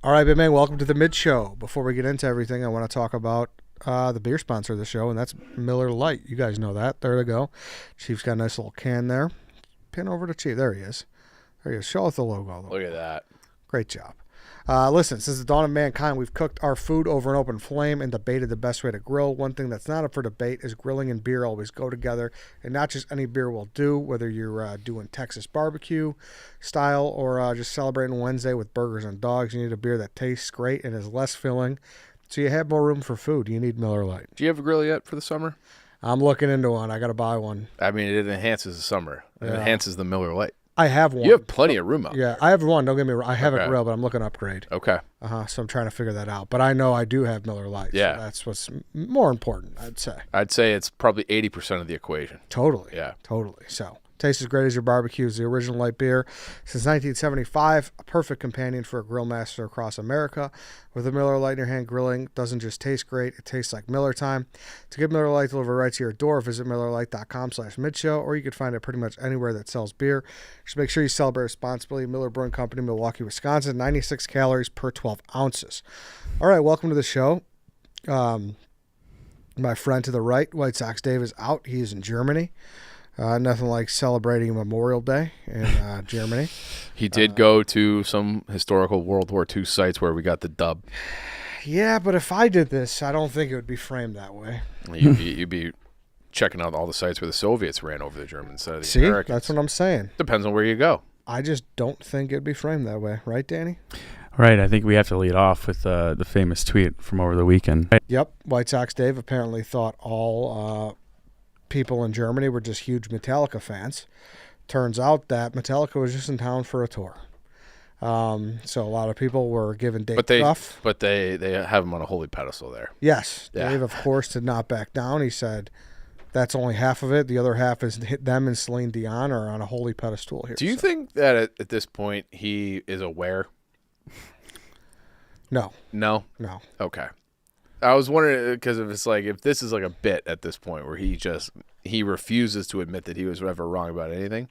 All right, big man, welcome to the mid-show. Before we get into everything, I want to talk about the beer sponsor of the show, and that's Miller Lite. You guys know that. There they go. Chief's got a nice little can there. Pin over to Chief. There he is. There he is. Show us the logo. Look at that. Great job. Listen, since the dawn of mankind, we've cooked our food over an open flame and debated the best way to grill. One thing that's not up for debate is grilling and beer always go together, and not just any beer will do, whether you're doing Texas barbecue style or just celebrating Wednesday with burgers and dogs. You need a beer that tastes great and is less filling, so you have more room for food. You need Miller Lite. Do you have a grill yet for the summer? I'm looking into one. I got to buy one. I mean, it enhances the summer. It enhances the Miller Lite. I have one. You have plenty of room out. Yeah, I have one. Don't get me wrong. I have a grill, but I'm looking to upgrade. Okay. So I'm trying to figure that out. But I know I do have Miller Lite. Yeah. So that's what's more important, I'd say. I'd say it's probably 80% of the equation. Totally. Yeah. Totally. So tastes as great as your barbecue. Is the original light beer since 1975. A perfect companion for a grill master across America. With a Miller Lite in your hand, grilling doesn't just taste great. It tastes like Miller time. To get Miller Lite delivered right to your door, visit MillerLite.com/midshow, or you can find it pretty much anywhere that sells beer. Just make sure you celebrate responsibly. Miller Brewing Company, Milwaukee, Wisconsin. 96 calories per 12 ounces. All right, welcome to the show. My friend to the right, White Sox Dave, is out. He is in Germany. Nothing like celebrating Memorial Day in Germany. He did go to some historical World War II sites where we got the dub. Yeah, but if I did this, I don't think it would be framed that way. You'd be checking out all the sites where the Soviets ran over the Germans instead of the Americans. That's what I'm saying. Depends on where you go. I just don't think it'd be framed that way. Right, Danny? Right. I think we have to lead off with the famous tweet from over the weekend. Yep. White Sox Dave apparently thought all people in Germany were just huge Metallica fans. Turns out that Metallica was just in town for a tour. So a lot of people were given Dave stuff. But they have him on a holy pedestal there. Yes. Yeah. Dave, of course, did not back down. He said that's only half of it. The other half is them and Celine Dion are on a holy pedestal here. Do you think that at this point he is aware? No. No? No. Okay. I was wondering because if this is like a bit at this point where he refuses to admit that he was ever wrong about anything,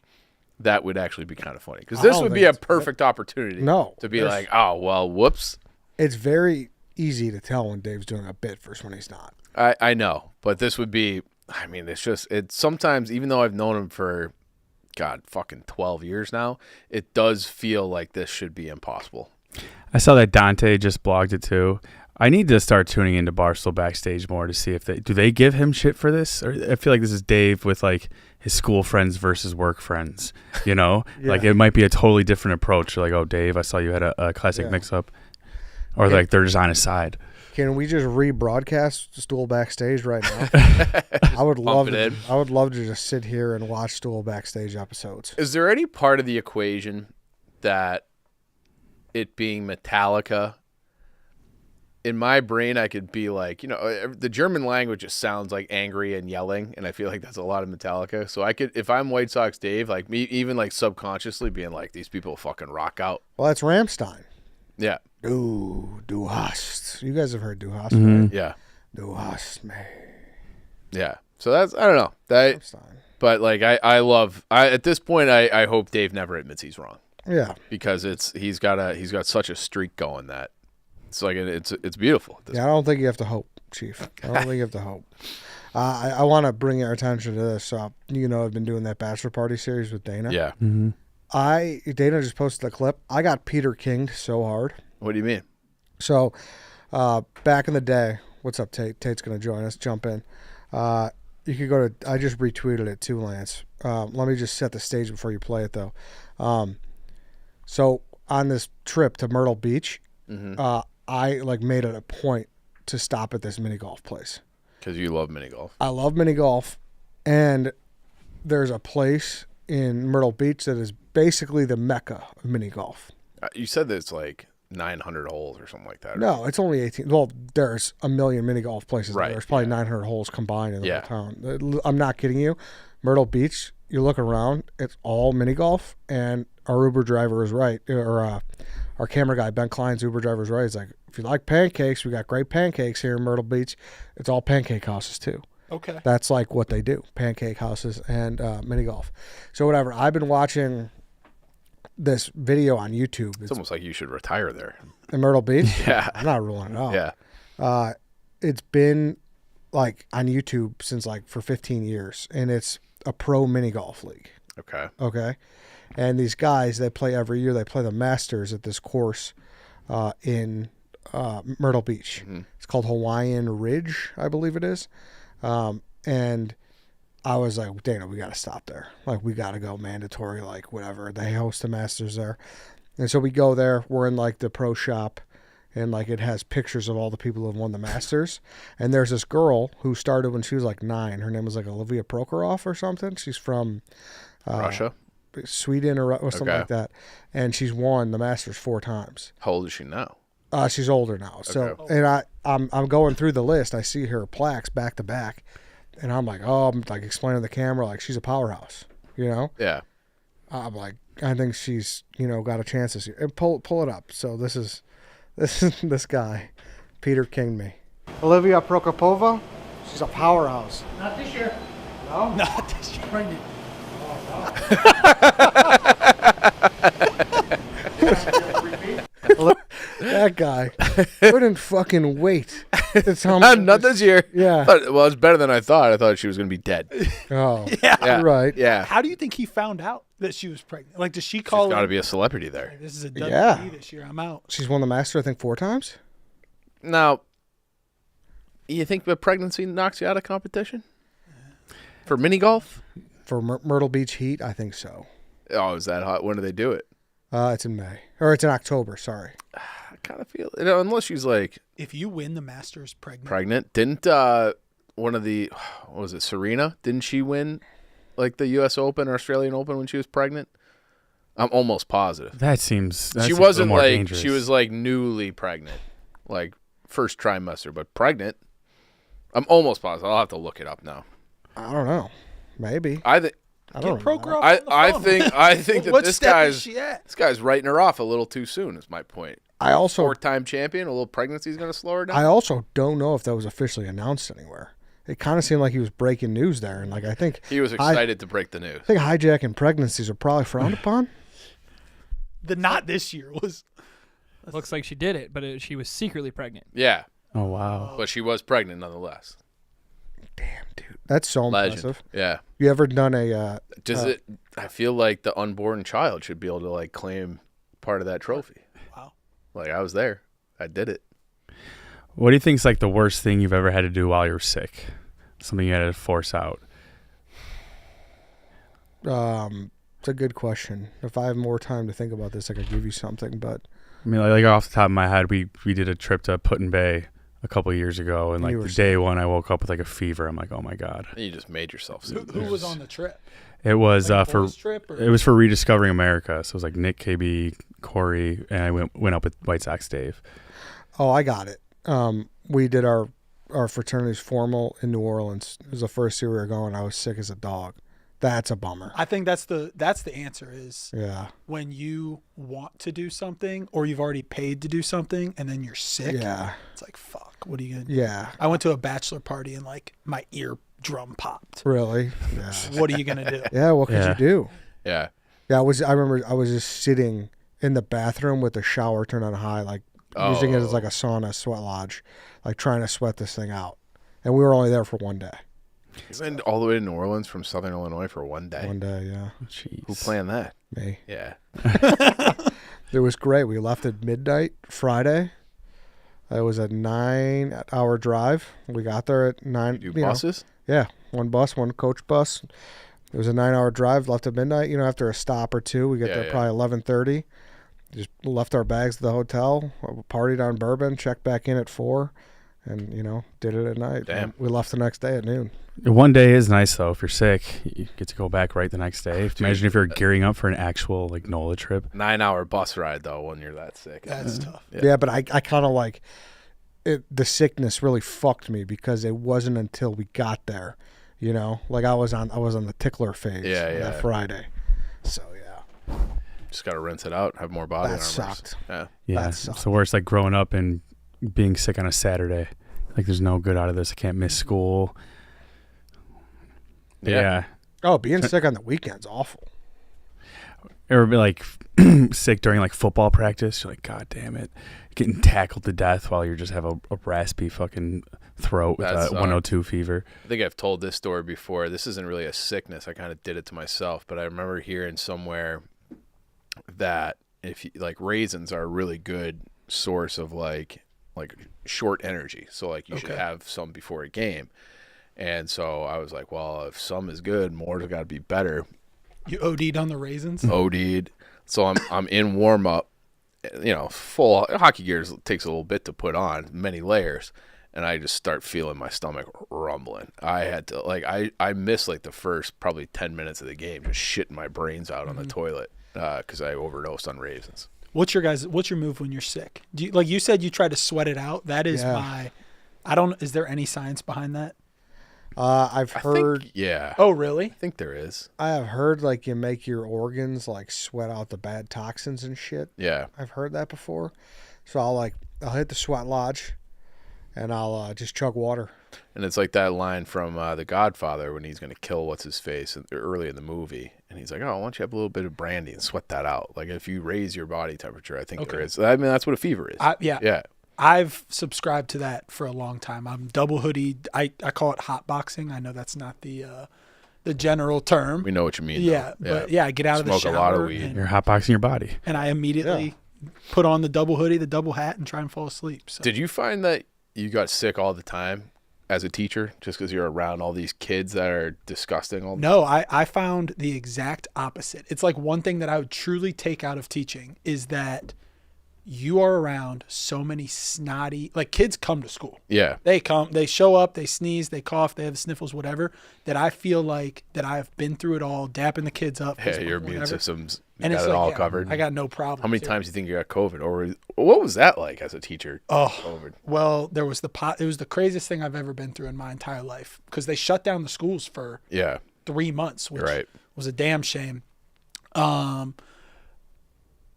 that would actually be kind of funny because this would be a perfect opportunity. to be like, oh well, whoops. It's very easy to tell when Dave's doing a bit versus when he's not. I know, but this would be. I mean, it's sometimes even though I've known him for, fucking 12 years now, it does feel like this should be impossible. I saw that Dante just blogged it too. I need to start tuning into Barstool Backstage more to see if they give him shit for this. Or I feel like this is Dave with like his school friends versus work friends. You know, like it might be a totally different approach. Like, oh, Dave, I saw you had a classic mix-up, or like they're just on his side. Can we just rebroadcast Stool Backstage right now? I would love to. I would love to just sit here and watch Stool Backstage episodes. Is there any part of the equation that it being Metallica? In my brain, I could be like, the German language just sounds like angry and yelling, and I feel like that's a lot of Metallica. So I could, if I'm White Sox Dave, like me, even like subconsciously being like, these people fucking rock out. Well, that's Rammstein. Yeah. Du hast. You guys have heard Du hast, Mm-hmm. right? Yeah. Du hast me. Yeah. So that's, I don't know. But like, at this point, I hope Dave never admits he's wrong. Yeah. Because he's got such a streak going that. It's like it's beautiful. Yeah, I don't think you have to hope, Chief. I don't think you have to hope. I want to bring your attention to this. I've been doing that bachelor party series with Dana. Yeah. Mm-hmm. Dana just posted a clip. I got Peter King'd so hard. What do you mean? So, back in the day, what's up, Tate? Tate's going to join us. Jump in. You could go to. I just retweeted it too, Lance. Let me just set the stage before you play it, though. So on this trip to Myrtle Beach, I made it a point to stop at this mini golf place. Because you love mini golf. I love mini golf, and there's a place in Myrtle Beach that is basically the mecca of mini golf. You said that it's like 900 holes or something like that. Right? No, it's only 18. Well, there's a million mini golf places. Right. There's probably 900 holes combined in the whole town. I'm not kidding you. Myrtle Beach, you look around, it's all mini golf, and our Uber driver is right, or our camera guy, Ben Klein's Uber driver is right. He's like, if you like pancakes, we got great pancakes here in Myrtle Beach. It's all pancake houses too. Okay. That's like what they do, pancake houses and mini golf. So whatever. I've been watching this video on YouTube. It's almost like you should retire there. In Myrtle Beach? Yeah. I'm not ruling it out. Yeah. It's been like on YouTube since like for 15 years, and it's a pro mini golf league. Okay. And these guys, they play every year. They play the Masters at this course in Myrtle Beach. Mm-hmm. It's called Hawaiian Ridge, I believe it is. And I was like, Dana, we got to stop there. Like, we got to go mandatory, like whatever. They host the Masters there. And so we go there. We're in like the pro shop, and like it has pictures of all the people who have won the Masters. And there's this girl who started when she was like 9. Her name was like Olivia Prokhorov or something. She's from Russia? Sweden or something like that, and she's won the Masters 4 times. How old is she now? She's older now. So, and I'm going through the list. I see her plaques back to back, and I'm like, I'm like explaining to the camera like she's a powerhouse, Yeah. I'm like, I think she's got a chance this year. And pull it up. So this is this guy, Peter King me. Olivia Prokopova, she's a powerhouse. Not this year. No, not this year. Pregnant. That guy couldn't fucking wait to tell me. Not this year. Yeah. Well, it's better than I thought. I thought she was going to be dead. Oh, yeah. You're right. Yeah. How do you think he found out that she was pregnant? Like, does she call? She's got to be a celebrity there. Like, this is a WWE this year. I'm out. She's won the Master, I think, 4 times. Now, you think the pregnancy knocks you out of competition for mini golf? For Myrtle Beach Heat, I think so. Oh, is that hot? When do they do it? It's in May. Or it's in October, sorry. I kind of feel, unless she's like... If you win the Masters Pregnant. Didn't one of the... What was it, Serena? Didn't she win like the U.S. Open or Australian Open when she was pregnant? I'm almost positive. That seems... She wasn't more like... dangerous. She was like newly pregnant. Like first trimester, but pregnant. I'm almost positive. I'll have to look it up now. I don't know. Maybe. I think... I don't Pro know. Girl. I think that what this step guy's is she at? this guy's writing her off a little too soon. Is my point. I also 4-time champion. A little pregnancy's going to slow her down. I also don't know if that was officially announced anywhere. It kind of seemed like he was breaking news there, and like I think he was excited to break the news. I think hijacking pregnancies are probably frowned upon. The not this year was. Looks like she did it, but she was secretly pregnant. Yeah. Oh, wow. But she was pregnant nonetheless. Damn, dude. That's so Legend. impressive. Yeah. You ever done a... I feel like the unborn child should be able to, like, claim part of that trophy. Wow. Like, I was there. I did it. What do you think is like the worst thing you've ever had to do while you were sick? Something you had to force out? It's a good question. If I have more time to think about this, I could give you something, but... I mean, like off the top of my head, we did a trip to Put in Bay a couple of years ago, and like the day one, I woke up with like a fever. I'm like, oh my god! And you just made yourself sick. Who was on the trip? It was Like a for boys trip, or? it was for Rediscovering America. So it was like Nick, KB, Corey, and I went up with White Sox Dave. Oh, I got it. We did our fraternity's formal in New Orleans. It was the first year we were going. I was sick as a dog. That's a bummer. I think that's the answer is when you want to do something or you've already paid to do something and then you're sick. Yeah. It's like, fuck, what are you going to do? Yeah. I went to a bachelor party and like my eardrum popped. Really? Yeah. What are you going to do? Yeah, what could you do? Yeah. Yeah, I remember I was just sitting in the bathroom with the shower turned on high, like using it as like a sauna, sweat lodge, like trying to sweat this thing out. And we were only there for one day. You went all the way to New Orleans from Southern Illinois for one day. One day, yeah. Jeez. Who planned that? Me. Yeah. It was great. We left at midnight Friday. It was a 9-hour drive. We got there at 9. You do buses? Yeah, one bus, one coach bus. It was a 9-hour drive. Left at midnight. You know, after a stop or two, we get there probably 11:30. Just left our bags at the hotel. Partied on bourbon. Checked back in at 4, and did it at night. Damn. We left the next day at noon. One day is nice though. If you're sick, you get to go back right the next day. Imagine if you're gearing up for an actual like NOLA trip. 9-hour bus ride though when you're that sick. That's tough. Yeah, but I kind of like it. The sickness really fucked me because it wasn't until we got there, like I was on the tickler phase on that Friday. So yeah, just gotta rinse it out, have more body armor. That sucked. Yeah, It's the worst. Like growing up and being sick on a Saturday. Like there's no good out of this. I can't miss school. Yeah. Oh, being sick on the weekend's awful. Or be like sick during like football practice. You're like, God damn it. Getting tackled to death while you just have a raspy fucking throat with a 102 fever. I think I've told this story before. This isn't really a sickness. I kind of did it to myself, but I remember hearing somewhere that if you, like raisins are a really good source of like short energy. So like you should have some before a game. And so I was like, well, if some is good, more's got to be better. You OD'd on the raisins? OD'd. So I'm in warm up, full hockey gear takes a little bit to put on, many layers. And I just start feeling my stomach rumbling. I had to I missed like the first probably 10 minutes of the game, just shitting my brains out on the toilet because I overdosed on raisins. What's your move when you're sick? Do you, like you said, you try to sweat it out. That is is there any science behind that? I've heard. Oh, really? I think there is. I have heard like you make your organs like sweat out the bad toxins and shit. Yeah. I've heard that before. So I'll hit the sweat lodge and I'll just chug water. And it's like that line from The Godfather when he's going to kill what's-his-face early in the movie. And he's like, oh, why don't you have a little bit of brandy and sweat that out? Like if you raise your body temperature, I think there is. I mean, that's what a fever is. Yeah. I've subscribed to that for a long time. I'm double hoodied. I call it hot boxing. I know that's not the general term. We know what you mean. Yeah, though. but I get out of the shower. Smoke a lot of weed. You're hotboxing your body. And I immediately put on the double hoodie, the double hat, and try and fall asleep. So. Did you find that you got sick all the time as a teacher just because you're around all these kids that are disgusting all the time? No, I found the exact opposite. It's like one thing that I would truly take out of teaching is that you are around so many snotty, like kids come to school. Yeah. They show up, they sneeze, they cough, they have sniffles, whatever, that I feel like that I've been through it all, dapping the kids up. Yeah, your immune system's and got it all covered. I got no problem. How many times do you think you got COVID? Or what was that like as a teacher? COVID? Well, there was it was the craziest thing I've ever been through in my entire life because they shut down the schools for 3 months, which was a damn shame.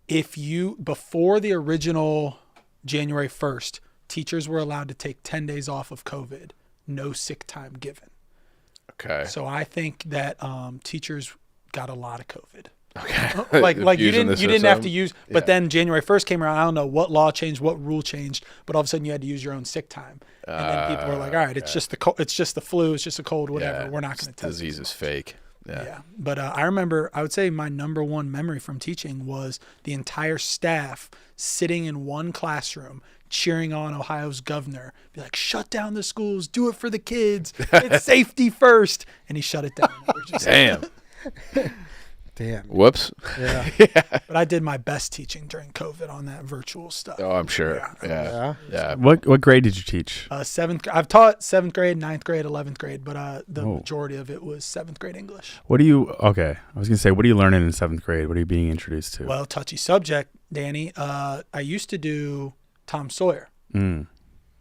Before the original January 1st, teachers were allowed to take 10 days off of COVID, no sick time given. Okay. So I think that teachers got a lot of COVID. Okay. like you Using didn't the have to system. use. But then January 1st came around. I don't know what law changed, what rule changed, but all of a sudden you had to use your own sick time. And then people were like, "All right, it's just the it's just the flu, it's just a cold, whatever. We're not going to test." Disease is fake. Yeah. But I remember, I would say my number one memory from teaching was the entire staff sitting in one classroom cheering on Ohio's governor, be like, "Shut down the schools, do it for the kids, it's safety first." And he shut it down. Damn. Damn. Whoops. Yeah. But I did my best teaching during COVID on that virtual stuff. Oh, I'm sure. Yeah. What grade did you teach? Seventh. I've taught 7th grade, 9th grade, 11th grade, but the majority of it was 7th grade English. What do you? Okay, I was gonna say, what are you learning in 7th grade? What are you being introduced to? Well, touchy subject, Danny. I used to do Tom Sawyer.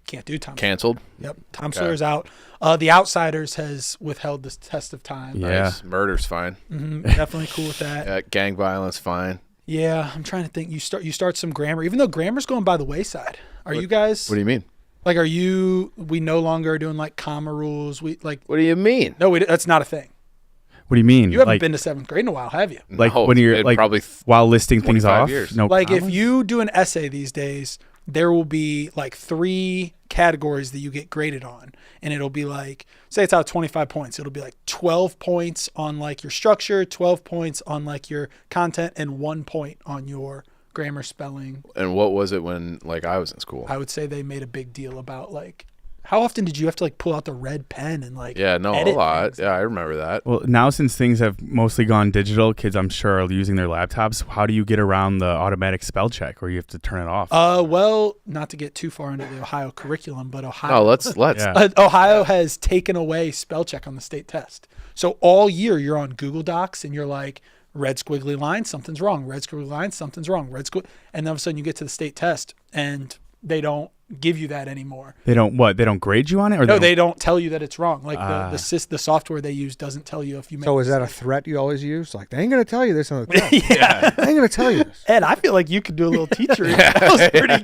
Can't do Tom. Canceled. Yep. Tom Sawyer's out. The Outsiders has withheld the test of time. Yeah. Nice. Murder's fine. Definitely cool with that. Gang violence fine. Yeah, I'm trying to think. You start some grammar, even though grammar's going by the wayside. You guys? What do you mean? Like, we no longer are doing like comma rules. We like. What do you mean? No, that's not a thing. What do you mean? You haven't been to 7th grade in a while, have you? Like No, when you're it like probably while listing things 25 off. years. No, Like commas? if you do an essay these days, there will be like 3 categories that you get graded on, and it'll be like, say it's out of 25 points, it'll be like 12 points on like your structure, 12 points on like your content, and 1 point on your grammar, spelling. And what was it when like I was in school? I would say they made a big deal about like, how often did you have to like pull out the red pen and like a edit lot. things? Yeah, I remember that. Well, now since things have mostly gone digital, kids I'm sure are using their laptops. How do you get around the automatic spell check, or you have to turn it off? Well, not to get too far into the Ohio curriculum, but Ohio. No, let's. Yeah. Ohio has taken away spell check on the state test. So all year you're on Google Docs and you're like, red squiggly line, something's wrong. Red squiggly line, something's wrong. And then all of a sudden you get to the state test and they don't give you that anymore. They don't what? They don't grade you on it, or No, they don't tell you that it's wrong. Like the software they use doesn't tell you if you make. So is that a threat you always use? Like, they ain't going to tell you this on the test. Yeah. They ain't going to tell you this. Ed, I feel like you could do a little teacher. That was pretty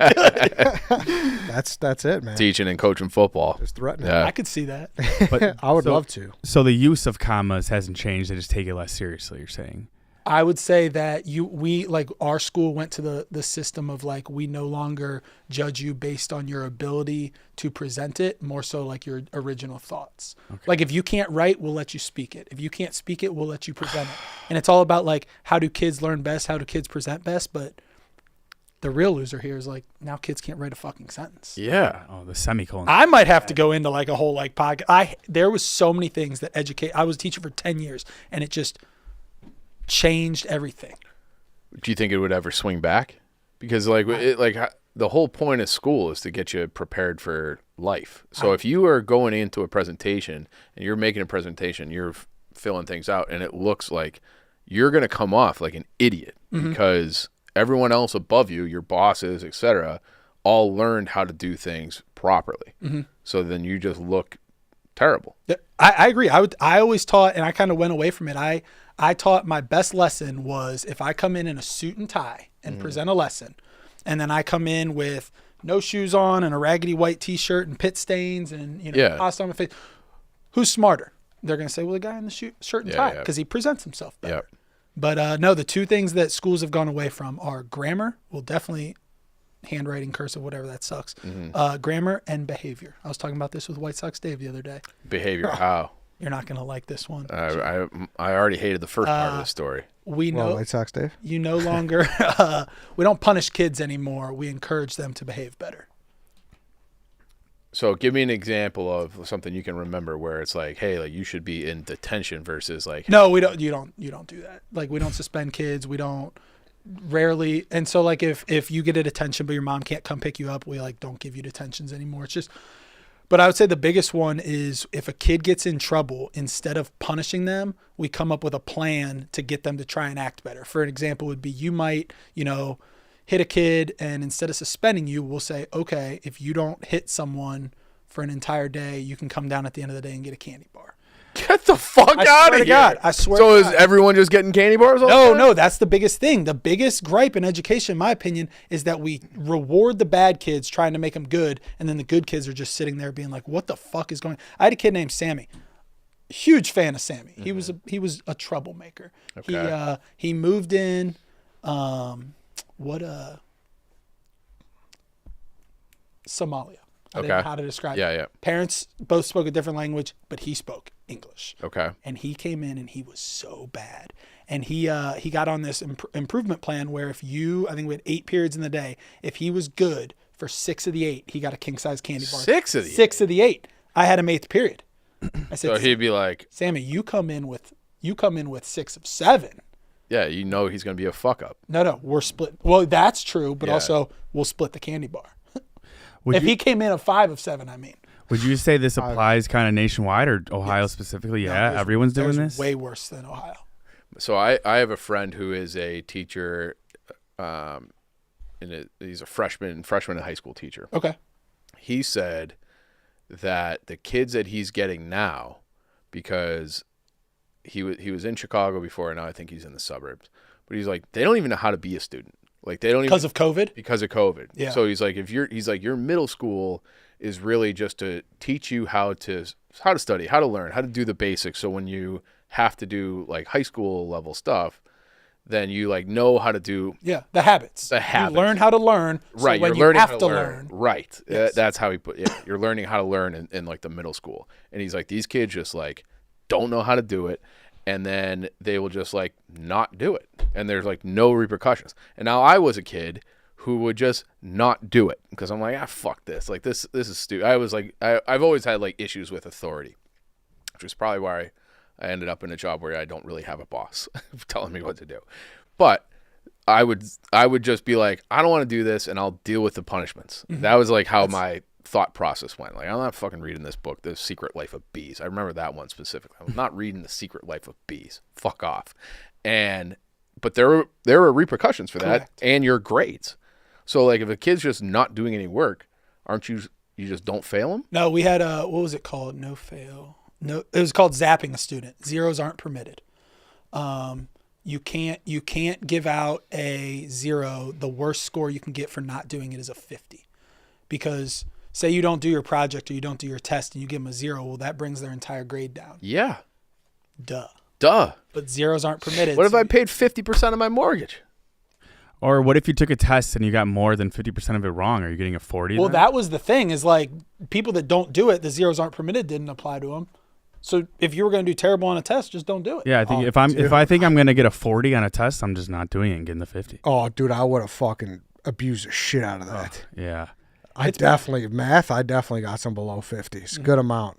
good. That's it, man. Teaching and coaching football. Just threatening. Yeah. I could see that. But, I would love to. So the use of commas hasn't changed. They just take it less seriously. You're saying? I would say that we like our school went to the system of like, we no longer judge you based on your ability to present it, more so like your original thoughts. Okay. Like if you can't write, we'll let you speak it. If you can't speak it, we'll let you present it. And it's all about like, how do kids learn best? How do kids present best? But the real loser here is like, now kids can't write a fucking sentence. Yeah. Oh, the semicolon. I might have to go into like a whole like podcast. There was so many things that I was a teacher for 10 years and it just changed everything. Do you think it would ever swing back? Because the whole point of school is to get you prepared for life. So if you are going into a presentation and you're making a presentation, you're filling things out, and it looks like you're going to come off like an idiot because everyone else above you, your bosses, etc., all learned how to do things properly. So then you just look terrible. I agree. I always taught, and I kind of went away from it. I taught my best lesson was if I come in a suit and tie and present a lesson, and then I come in with no shoes on and a raggedy white T-shirt and pit stains and pasta on my face, who's smarter? They're going to say, well, the guy in the shirt and tie because he presents himself better. But no, the two things that schools have gone away from are grammar. Well, definitely handwriting, cursive, whatever, that sucks. Grammar and behavior. I was talking about this with White Sox Dave the other day. Behavior, how? You're not going to like this one. I already hated the first part of the story. We know White Sox Dave. you no longer we don't punish kids anymore. We encourage them to behave better. So give me an example of something you can remember where it's like, hey, like you should be in detention versus like. No, we don't. You don't do that. Like we don't suspend kids. We don't. Rarely. And so like if you get a detention but your mom can't come pick you up, we like don't give you detentions anymore. It's just. But I would say the biggest one is if a kid gets in trouble, instead of punishing them, we come up with a plan to get them to try and act better. For an example would be you might, hit a kid and instead of suspending you, we'll say, okay, if you don't hit someone for an entire day, you can come down at the end of the day and get a candy bar. Get the fuck out of here. God, I swear So to is God. everyone just getting candy bars all the time? No, that's the biggest thing. The biggest gripe in education, in my opinion, is that we reward the bad kids trying to make them good, and then the good kids are just sitting there being like, what the fuck is going on? I had a kid named Sammy. huge fan of Sammy. He was a troublemaker. Okay. He moved in Somalia. I didn't know how to describe it. Yeah. Parents both spoke a different language, but he spoke English. Okay. And he came in and he was so bad. And he got on this improvement plan where if I think we had 8 periods in the day, if he was good for 6 of the 8, he got a king size candy bar. 6 of the 6 of the 8. I had him 8th period. I said, So he'd be like, Sammy, you come in with 6 of 7. yeah, you know he's going to be a fuck up. No, we're split. Well, that's true, but Yeah. also we'll split the candy bar. Would He came in a 5 of 7, I mean. Would you say this applies kind of nationwide or Ohio specifically? Yeah, everyone's doing this? Way worse than Ohio. So I have a friend who is a teacher, he's a freshman and high school teacher. Okay. He said that the kids that he's getting now, because he was in Chicago before, and now I think he's in the suburbs, but he's like, they don't even know how to be a student. Like they don't Because of COVID? Because of COVID. Yeah. So he's like, your middle school is really just to teach you how to study, how to learn, how to do the basics. So when you have to do like high school level stuff, then you like know how to do the habits. You learn how to learn. So right. when You're learning you have how to learn. Right. Yes. That's how he put it. You're learning how to learn in like the middle school. And he's like, these kids just like don't know how to do it. And then they will just like not do it. And there's like no repercussions. And now I was a kid who would just not do it because I'm like, fuck this. Like this is stupid. I was like, I've always had like issues with authority, which is probably why I ended up in a job where I don't really have a boss telling me what to do. But I would just be like, I don't want to do this, and I'll deal with the punishments. Mm-hmm. That was like how my thought process went. Like, I'm not fucking reading this book, The Secret Life of Bees. I remember that one specifically. I'm not reading The Secret Life of Bees. Fuck off. But there were repercussions for that. Correct. And your grades. So like if a kid's just not doing any work, aren't you just don't fail them? No, we had what was it called? No fail. No, it was called zapping a student. Zeros aren't permitted. You can't give out a 0. The worst score you can get for not doing it is a 50. Because say you don't do your project or you don't do your test and you give them a 0, well, that brings their entire grade down. Yeah. Duh. But zeros aren't permitted. What if I paid 50% of my mortgage? Or what if you took a test and you got more than 50% of it wrong? Are you getting a 40? Well, then? that was the thing is like people that don't do it, the zeros aren't permitted didn't apply to them. So if you were going to do terrible on a test, just don't do it. Yeah, I think if I think I'm going to get a 40 on a test, I'm just not doing it and getting the 50. Oh, dude, I would have fucking abused the shit out of that. Yeah. I definitely got some below 50s. Good amount.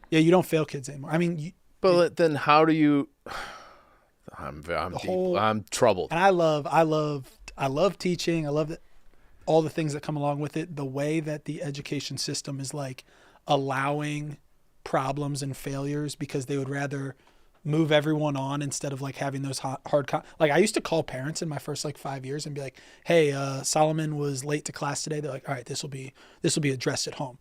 Yeah, you don't fail kids anymore. I mean, But then how do you? I'm troubled. And I love teaching. I love all the things that come along with it. The way that the education system is like allowing problems and failures because they would rather move everyone on instead of like having those like I used to call parents in my first like 5 years and be like, hey, Solomon was late to class today. They're like, all right, this will be addressed at home.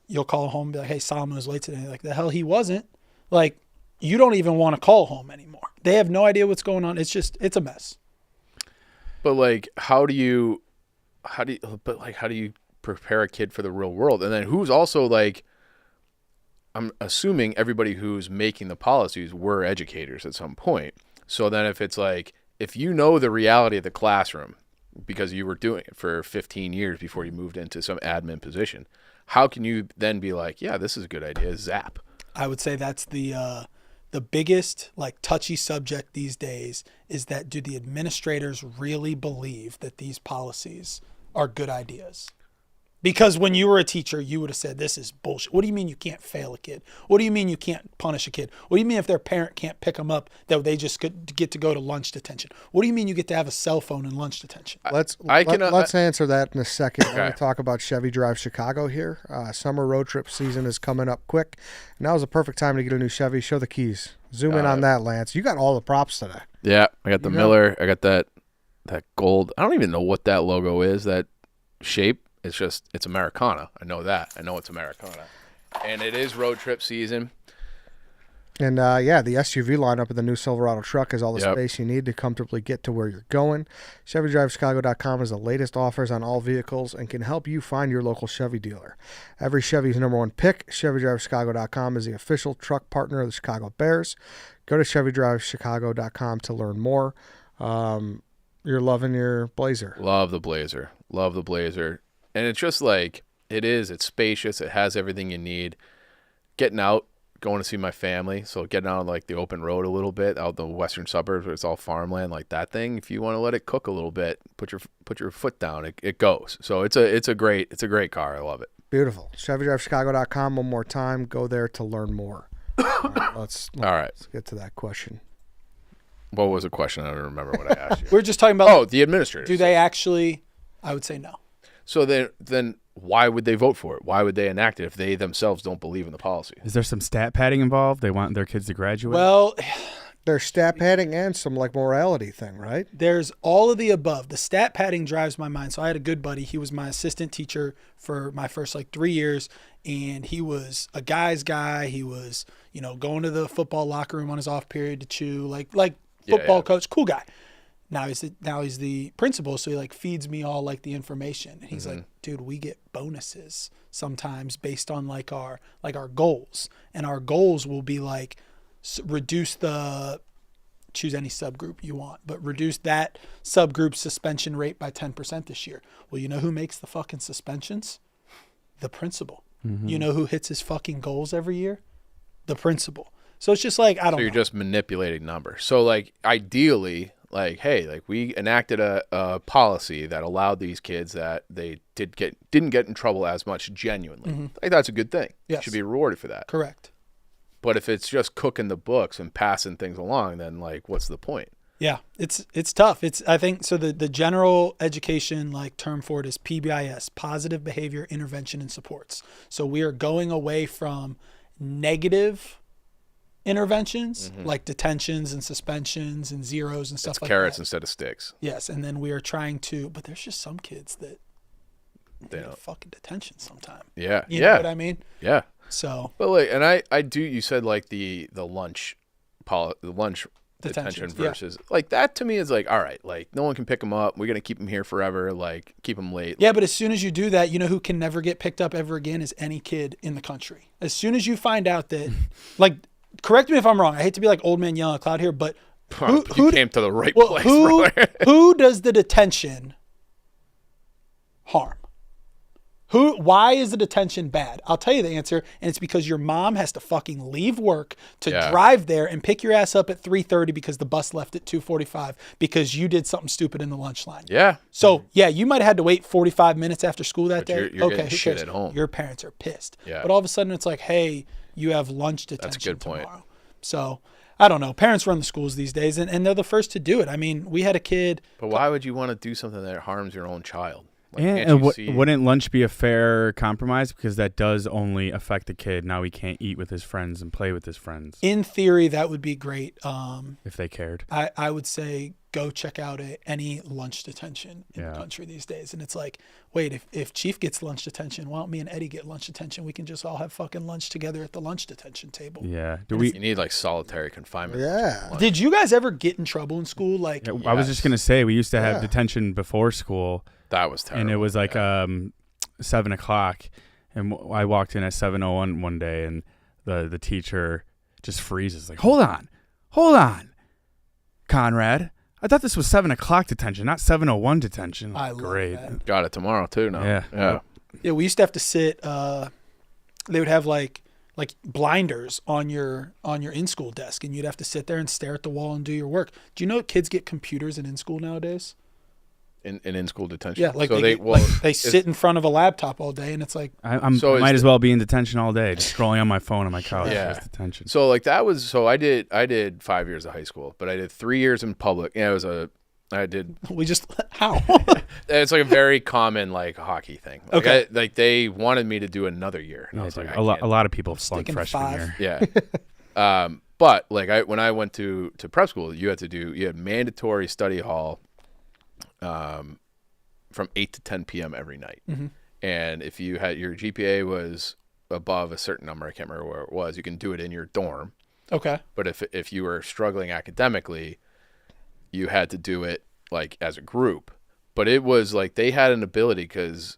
You'll call home and be like, hey, Solomon was late today. They're like, the hell he wasn't. Like, you don't even want to call home anymore. They have no idea what's going on. It's a mess. But like, how do you prepare a kid for the real world? And then who's also like, I'm assuming everybody who's making the policies were educators at some point. So then if it's like, if you know the reality of the classroom because you were doing it for 15 years before you moved into some admin position, how can you then be like, yeah, this is a good idea, zap? I would say that's the biggest like touchy subject these days is that do the administrators really believe that these policies are good ideas? Because when you were a teacher, you would have said, this is bullshit. What do you mean you can't fail a kid? What do you mean you can't punish a kid? What do you mean if their parent can't pick them up, that they just get to go to lunch detention? What do you mean you get to have a cell phone in lunch detention? Let's answer that in a second. Okay. When we talk about Chevy Drive Chicago here. Summer road trip season is coming up quick. Now is the perfect time to get a new Chevy. Show the keys. Zoom in on that, Lance. You got all the props today. Yeah, I got the Miller. I got that gold. I don't even know what that logo is, that shape. It's Americana. I know that. I know it's Americana. And it is road trip season. And the SUV lineup of the new Silverado truck has all the Yep. space you need to comfortably get to where you're going. ChevyDriveChicago.com has the latest offers on all vehicles and can help you find your local Chevy dealer. Every Chevy's #1 pick, ChevyDriveChicago.com is the official truck partner of the Chicago Bears. Go to ChevyDriveChicago.com to learn more. You're loving your Blazer. Love the Blazer. Love the Blazer. And it's just like, it's spacious. It has everything you need. Getting out, going to see my family. So getting out on like the open road a little bit, out the western suburbs where it's all farmland, like that thing. If you want to let it cook a little bit, put your foot down, it goes. So it's a great car. I love it. Beautiful. ChevyDriveChicago.com one more time. Go there to learn more. All right, let's get to that question. What was the question? I don't remember what I asked you. We're just talking about. The administrators. Do they actually? I would say no. So then why would they vote for it? Why would they enact it if they themselves don't believe in the policy? Is there some stat padding involved? They want their kids to graduate? Well, There's stat padding and some like morality thing, right? there's all of the above. The stat padding drives my mind. So I had a good buddy. He was my assistant teacher for my first 3 years, and he was a guy's guy. He was, going to the football locker room on his off period to chew, like football coach, cool guy. Now he's the principal, so he feeds me all the information. And he's like, dude, we get bonuses sometimes based on our goals, and our goals will be reduce choose any subgroup you want, but reduce that subgroup suspension rate by 10% this year. Well, you know who makes the fucking suspensions? The principal. You know who hits his fucking goals every year? The principal. So it's just I don't know. So you're just manipulating numbers. So ideally, hey, we enacted a policy that allowed these kids that they didn't get in trouble as much genuinely. That's a good thing. Yes. You should be rewarded for that. Correct. But if it's just cooking the books and passing things along, then what's the point? Yeah, it's tough. I think so. The general education term for it is PBIS, positive behavior intervention and supports. So we are going away from negative interventions like detentions and suspensions and zeros and stuff like that. Carrots instead of sticks. Yes, and then we are trying to, but there's just some kids that They need don't. fucking detention sometime. Yeah. You know what I mean? Yeah. So. But and I do. You said the lunch, the lunch detention versus that to me is all right. No one can pick them up. We're gonna keep them here forever. Keep them late. Yeah, but as soon as you do that, you know who can never get picked up ever again is any kid in the country. As soon as you find out that, correct me if I'm wrong. I hate to be old man yelling at cloud here, but you came to the right place. Who does the detention harm? Why is the detention bad? I'll tell you the answer, and it's because your mom has to fucking leave work to drive there and pick your ass up at 3:30 because the bus left at 2:45 because you did something stupid in the lunch line. Yeah. So, you might have had to wait 45 minutes after school that day. You're getting shit at home. Your parents are pissed. Yeah. But all of a sudden it's hey, you have lunch detention That's a good tomorrow. point. So, I don't know. Parents run the schools these days, and they're the first to do it. I mean, we had a kid. But why would you want to do something that harms your own child? And wouldn't lunch be a fair compromise? Because that does only affect the kid. Now he can't eat with his friends and play with his friends. In theory, that would be great. If they cared. I would say go check out any lunch detention in the country these days. And it's wait, if Chief gets lunch detention, why don't me and Eddie get lunch detention? We can just all have fucking lunch together at the lunch detention table. Yeah. You need solitary confinement. Yeah. Did you guys ever get in trouble in school? I was just going to say, we used to have detention before school. That was terrible. And it was 7 o'clock. And I walked in at 7:01 one day, and the teacher just freezes. Hold on, Conrad. I thought this was 7 o'clock detention, not 7:01 detention. I love Great. that. Got it tomorrow too. Now. Yeah. Yeah, we used to have to sit. They would have blinders on your in-school desk, and you'd have to sit there and stare at the wall and do your work. Do you know kids get computers in school nowadays? In school detention. Yeah, so they sit in front of a laptop all day, and it's I might as well be in detention all day, just scrolling on my phone on my couch. Yeah. That's detention. So that was I did 5 years of high school, but I did 3 years in public. Yeah, we just how it's a very common hockey thing. Okay. They wanted me to do another year. And I was a lot of people flunk freshman year. Yeah. But when I went to prep school, you had mandatory study hall from 8 to 10 p.m. every night. And if you had your GPA was above a certain number, I can't remember where it was, you can do it in your dorm. Okay. But if you were struggling academically, you had to do it like as a group. But it was like they had an ability because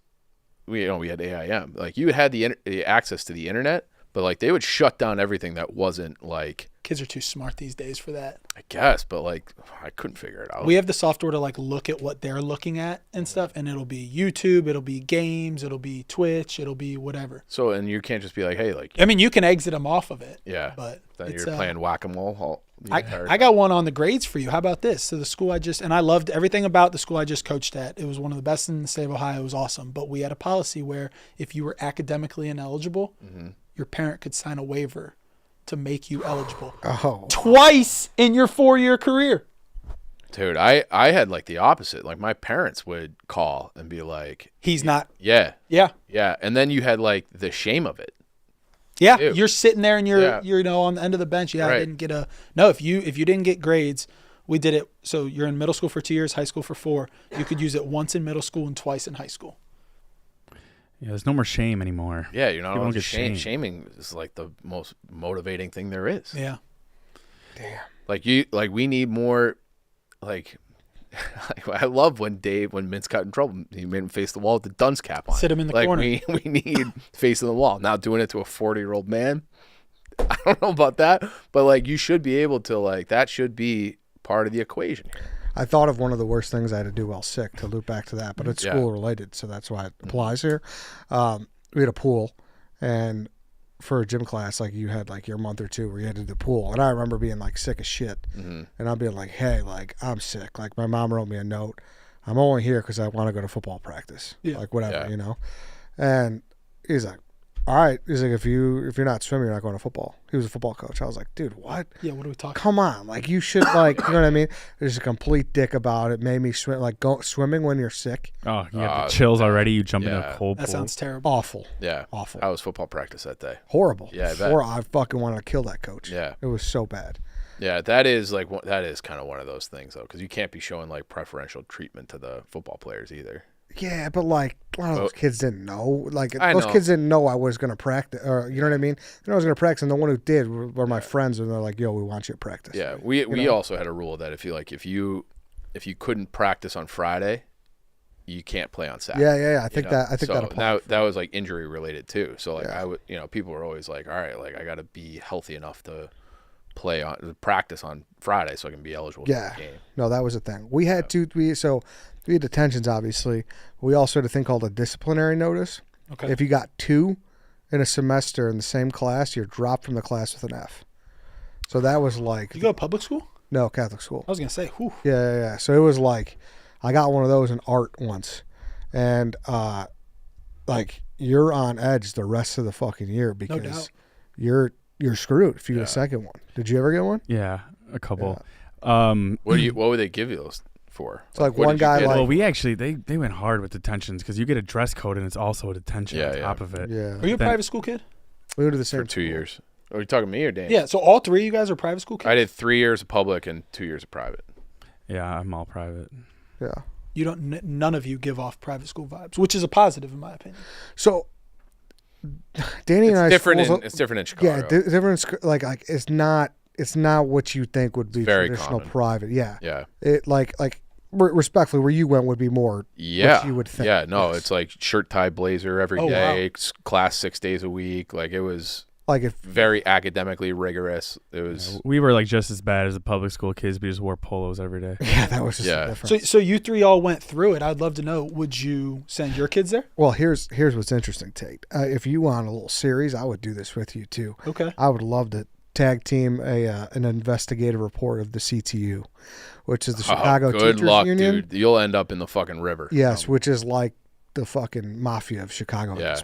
we had AIM. Like you had the access to the internet, but like they would shut down everything that wasn't like. Kids are too smart these days for that. I guess, but like I couldn't figure it out. We have the software to like look at what they're looking at and stuff, and it'll be YouTube, it'll be games, it'll be Twitch, it'll be whatever. So and you can't just be like, hey, like. I mean, you can exit them off of it. Yeah. But then you're playing whack-a-mole. I got one on the grades for you. How about this? So the school and I loved everything about the school I just coached at. It was one of the best in the state of Ohio. It was awesome. But we had a policy where if you were academically ineligible, your parent could sign a waiver to make you eligible. Oh. Twice in your 4-year career. Dude, I had like the opposite. Like my parents would call and be like, he's not. Yeah. Yeah. Yeah. And then you had like the shame of it. Yeah. Ew. You're sitting there and you're Yeah. on the end of the bench. Yeah. Right. I didn't get no, if you didn't get grades, we did it. So you're in middle school for 2 years, high school for 4. You could use it once in middle school and twice in high school. Yeah, there's no more shame anymore. Yeah, you're not People allowed don't to get shamed. shaming is like the most motivating thing there is. Yeah. Damn. Like we need more like I love when Mintz got in trouble, he made him face the wall with the dunce cap on. Sit him in the like corner. we need facing the wall. Now doing it to a 40-year-old man. I don't know about that, but like you should be able to like that should be part of the equation here. I thought of one of the worst things I had to do while sick to loop back to that, but it's school related, so that's why it applies here. We had a pool, and for a gym class, like you had like your month or two where you had to do the pool, and I remember being like sick as shit, and I'd be like, hey, like I'm sick. Like my mom wrote me a note. I'm only here because I want to go to football practice, like whatever, you know. And he's like, all right. He's like, if you're not swimming, you're not going to football. He was a football coach. I was like, dude, what? Yeah, what are we talking Come on. Like, you should, like, you know what I mean? There's a complete dick about it. Made me swim, like, go swimming when you're sick. Oh, you have the chills already. You jump into a cold That pool. sounds terrible. Awful. Yeah. Awful. How was football practice that day? Horrible. Yeah, I bet. I fucking wanted to kill that coach. Yeah. It was so bad. Yeah, that is kind of one of those things though, because you can't be showing like preferential treatment to the football players either. Yeah, but like a lot of those kids didn't know. Like I those know. kids didn't know I was gonna practice, or you know what I mean? They knew I was gonna practice, and the one who did were my friends, and they're like, "Yo, we want you to practice." Yeah, we also had a rule that if you couldn't practice on Friday, you can't play on Saturday. Yeah. I think that applies. That was like injury related too. So like I would, people were always like, all right, like I got to be healthy enough to practice on Friday so I can be eligible for the game. No, that was a thing. We had we had detentions, obviously. We also had a thing called a disciplinary notice. Okay. If you got 2 in a semester in the same class, you're dropped from the class with an F. So that was like... You go to public school? No, Catholic school. I was going to say, whew. Yeah. So it was like, I got one of those in art once. And, like, you're on edge the rest of the fucking year because you're screwed if you get a second one. Did you ever get one? Yeah, a couple. What would they give you those for? It's like one guy like... Well, we actually, they went hard with detentions because you get a dress code and it's also a detention on top of it. Yeah. Are you a private school kid? We went to the same For 2 years. Are you talking me or Dan? Yeah, so all 3 of you guys are private school kids? I did 3 years of public and 2 years of private. Yeah, I'm all private. Yeah. You don't. None of you give off private school vibes, which is a positive in my opinion. So, Danny and I... It's different in Chicago. Yeah, different. Like it's not what you think would be very traditional common. private. Yeah. Yeah. It respectfully, where you went would be more what you would think. Yeah, no, it's like shirt, tie, blazer every Oh, day, wow. class 6 days a week. Like it was Like if very academically rigorous. It was We were like just as bad as the public school kids. We just wore polos every day. yeah, that was just the difference. So you 3 all went through it. I'd love to know. Would you send your kids there? Well, here's what's interesting, Tate. If you want a little series, I would do this with you too. Okay. I would love to tag team an investigative report of the CTU, which is the Chicago good Teachers luck, Union. dude. You'll end up in the fucking river. Yes, which is like the fucking mafia of Chicago. Yeah,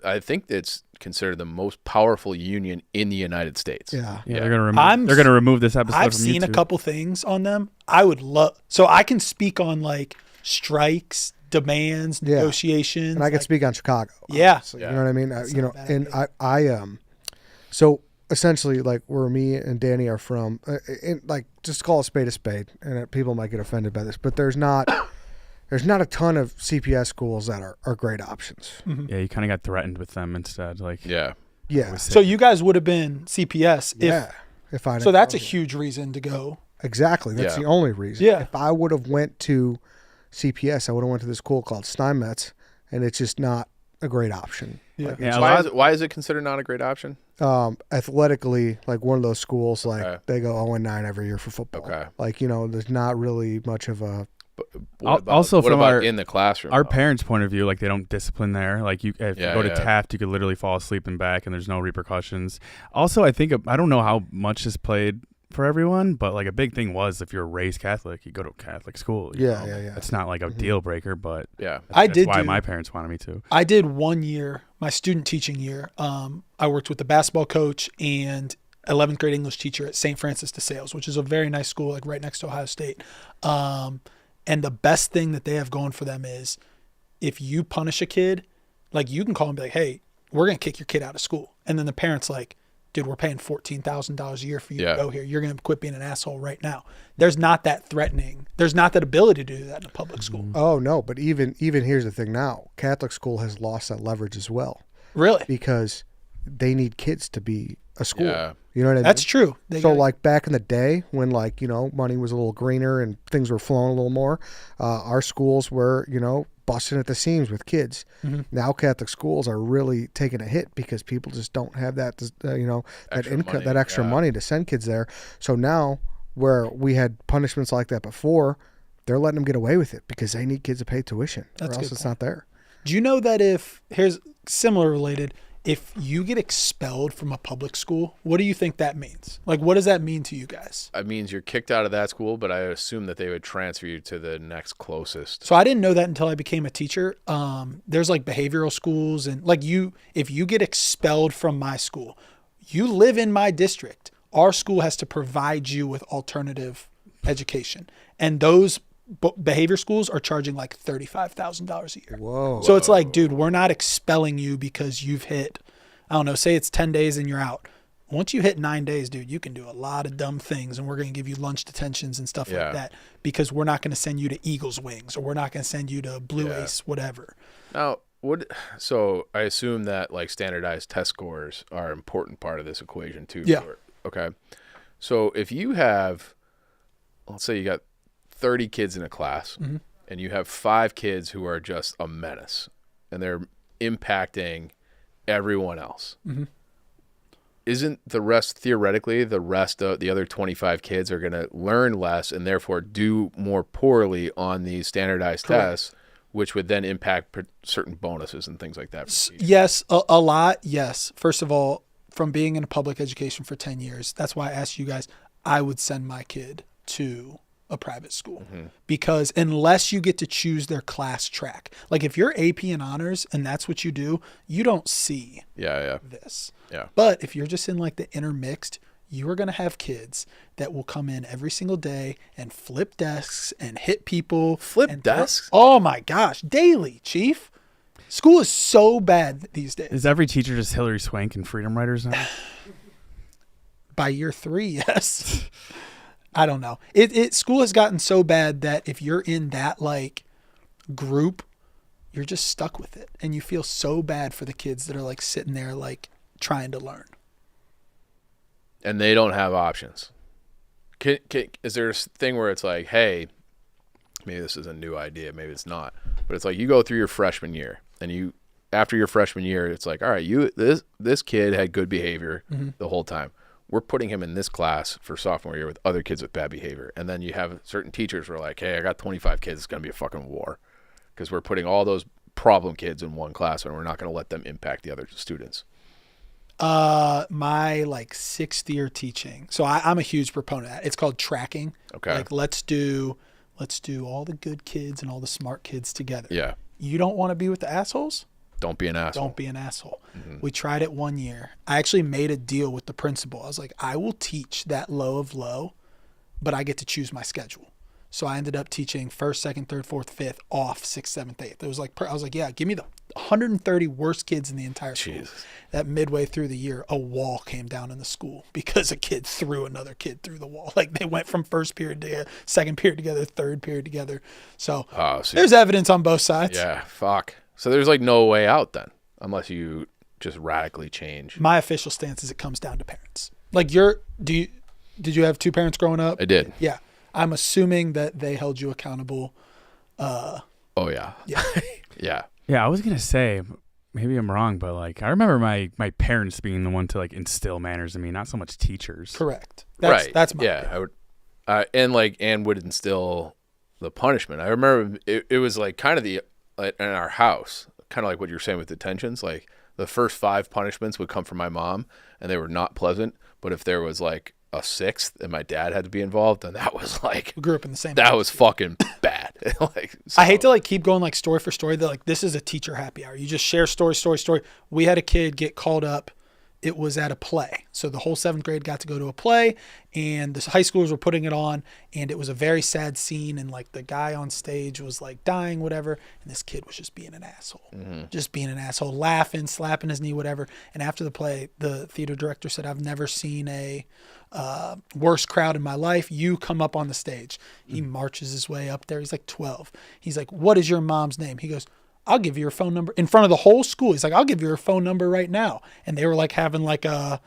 I think it's considered the most powerful union in the United States. Yeah. Yeah, they're gonna remove this episode. I've from seen YouTube. a couple things on them. I would love. So I can speak on like strikes, demands, negotiations. And I can speak on Chicago. Yeah. Obviously, you know what I mean? That's not a bad and idea. so essentially, like where me and Danny are from, like just call a spade, and people might get offended by this, but there's not a ton of CPS schools that are great options. Mm-hmm. Yeah, you kind of got threatened with them instead. Like Yeah. So you guys would have been CPS If I So that's a huge reason to go. Exactly. That's the only reason. Yeah. If I would have went to CPS, I would have went to this school called Steinmetz, and it's just not a great option. Yeah. Like, Why is it considered not a great option? athletically, like one of those schools, like Okay. they go 0-9 every year for football. Okay. Like, there's not really much of a. Also, what from about our in the classroom? Our though? parents' point of view, like they don't discipline there. Like if you go to Yeah. Taft, you could literally fall asleep and back, and there's no repercussions. Also, I think I don't know how much is played for everyone, but like a big thing was if you're raised Catholic, you go to a Catholic school. you Yeah, know? yeah, yeah. It's not like a deal breaker, but Yeah. that's why my parents wanted me to. I did 1 year, my student teaching year. I worked with the basketball coach and 11th grade English teacher at St. Francis de Sales, which is a very nice school, like right next to Ohio State. And the best thing that they have going for them is if you punish a kid, like you can call and be like, hey, we're going to kick your kid out of school. And then the parent's like, dude, we're paying $14,000 a year for you to go here. You're going to quit being an asshole right now. There's not that threatening. There's not that ability to do that in a public school. Oh, no. But even here's the thing now. Catholic school has lost that leverage as well. Really? Because they need kids to be a school. Yeah. You know what I mean? That's true. Like back in the day when money was a little greener and things were flowing a little more, our schools were, busting at the seams with kids. Mm-hmm. Now Catholic schools are really taking a hit because people just don't have that, that income, that extra money to send kids there. So now where we had punishments like that before, they're letting them get away with it because they need kids to pay tuition or else it's not there. Do you know that here's similar related, if you get expelled from a public school, what do you think that means? Like, what does that mean to you guys? It means you're kicked out of that school, but I assume that they would transfer you to the next closest. So I didn't know that until I became a teacher. There's like behavioral schools and like if you get expelled from my school, you live in my district. Our school has to provide you with alternative education. And those behavior schools are charging like $35,000 a year. Whoa. So it's like, dude, we're not expelling you because you've hit, I don't know, say it's 10 days and you're out. Once you hit 9 days, dude, you can do a lot of dumb things and we're going to give you lunch detentions and stuff like that because we're not going to send you to Eagles Wings or we're not going to send you to Blue Ace, whatever. Now, so I assume that like standardized test scores are an important part of this equation too. Yeah. Okay. So if you have, let's say you got 30 kids in a class and you have 5 kids who are just a menace and they're impacting everyone else. Isn't the rest, theoretically, the other 25 kids are going to learn less and therefore do more poorly on these standardized tests, which would then impact certain bonuses and things like that? Yes, a lot. Yes. First of all, from being in public education for 10 years, that's why I asked you guys, I would send my kid to a private school because unless you get to choose their class track, like if you're AP and honors and that's what you do, you don't see this. Yeah. But if you're just in like the intermixed, you are going to have kids that will come in every single day and flip desks and hit people. Flip desks? Oh my gosh. Daily, Chief. School is so bad these days. Is every teacher just Hillary Swank and Freedom Writers now? By year 3, yes. I don't know. School has gotten so bad that if you're in that like group, you're just stuck with it. And you feel so bad for the kids that are like sitting there like trying to learn. And they don't have options. Is there a thing where it's like, hey, maybe this is a new idea, maybe it's not, but it's like you go through your freshman year and after your freshman year, it's like, all right, this kid had good behavior the whole time. We're putting him in this class for sophomore year with other kids with bad behavior. And then you have certain teachers who are like, hey, I got 25 kids. It's going to be a fucking war because we're putting all those problem kids in one class and we're not going to let them impact the other students. My like 6th year teaching. So I'm a huge proponent of that. It's called tracking. Okay. Like let's do all the good kids and all the smart kids together. Yeah. You don't want to be with the assholes? Don't be an asshole. Don't be an asshole. We tried it 1 year. I actually made a deal with the principal. I was like, I will teach that low of low, but I get to choose my schedule. So I ended up teaching 1st, 2nd, 3rd, 4th, 5th off 6th, 7th, 8th. It was like, I was like, yeah, give me the 130 worst kids in the entire school. Jesus. That midway through the year, a wall came down in the school because a kid threw another kid through the wall. Like they went from first period to second period together, third period together. So there's evidence on both sides. Yeah, fuck. So there's like no way out then, unless you just radically change. My official stance is it comes down to parents. Like did you have two parents growing up? I did. Yeah. I'm assuming that they held you accountable. Oh yeah. Yeah. Yeah. Yeah, I was gonna say, maybe I'm wrong, but like I remember my parents being the one to like instill manners in me, not so much teachers. Correct. Right. That's my yeah. opinion. I would, and Ann would instill the punishment. I remember it was like kind of in our house, kind of like what you're saying with detentions. Like the first 5 punishments would come from my mom, and they were not pleasant. But if there was like a 6th and my dad had to be involved, then that was like We grew up in the same that house. was fucking bad. Like so. I hate to like keep going like story for story. That like this is a teacher happy hour. You just share story. We had a kid get called up. It was at a play. So the whole 7th grade got to go to a play, and the high schoolers were putting it on, and it was a very sad scene, and like the guy on stage was like dying, whatever, and this kid was just being an asshole. Just being an asshole, laughing, slapping his knee, whatever. And after the play, the theater director said, I've never seen a worse crowd in my life. You come up on the stage. He marches his way up there. He's like 12. He's like, what is your mom's name? He goes, I'll give you her phone number in front of the whole school. He's like, I'll give you her phone number right now. And they were like having like a,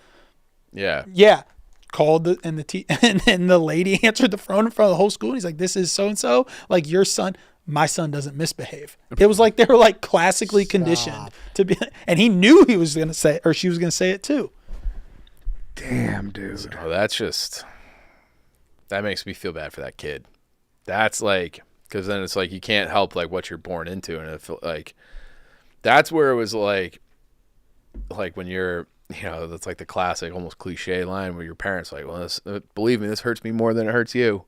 called and the lady answered the phone in front of the whole school. And he's like, this is so-and-so, like your son, my son doesn't misbehave. It was like, they were like classically conditioned to be, and he knew he was going to say, or she was going to say it too. Damn, dude. So that makes me feel bad for that kid. That's like, because then it's like you can't help like what you're born into, and it like that's where it was like when you're, that's like the classic, almost cliche line where your parents are like, well, believe me, this hurts me more than it hurts you,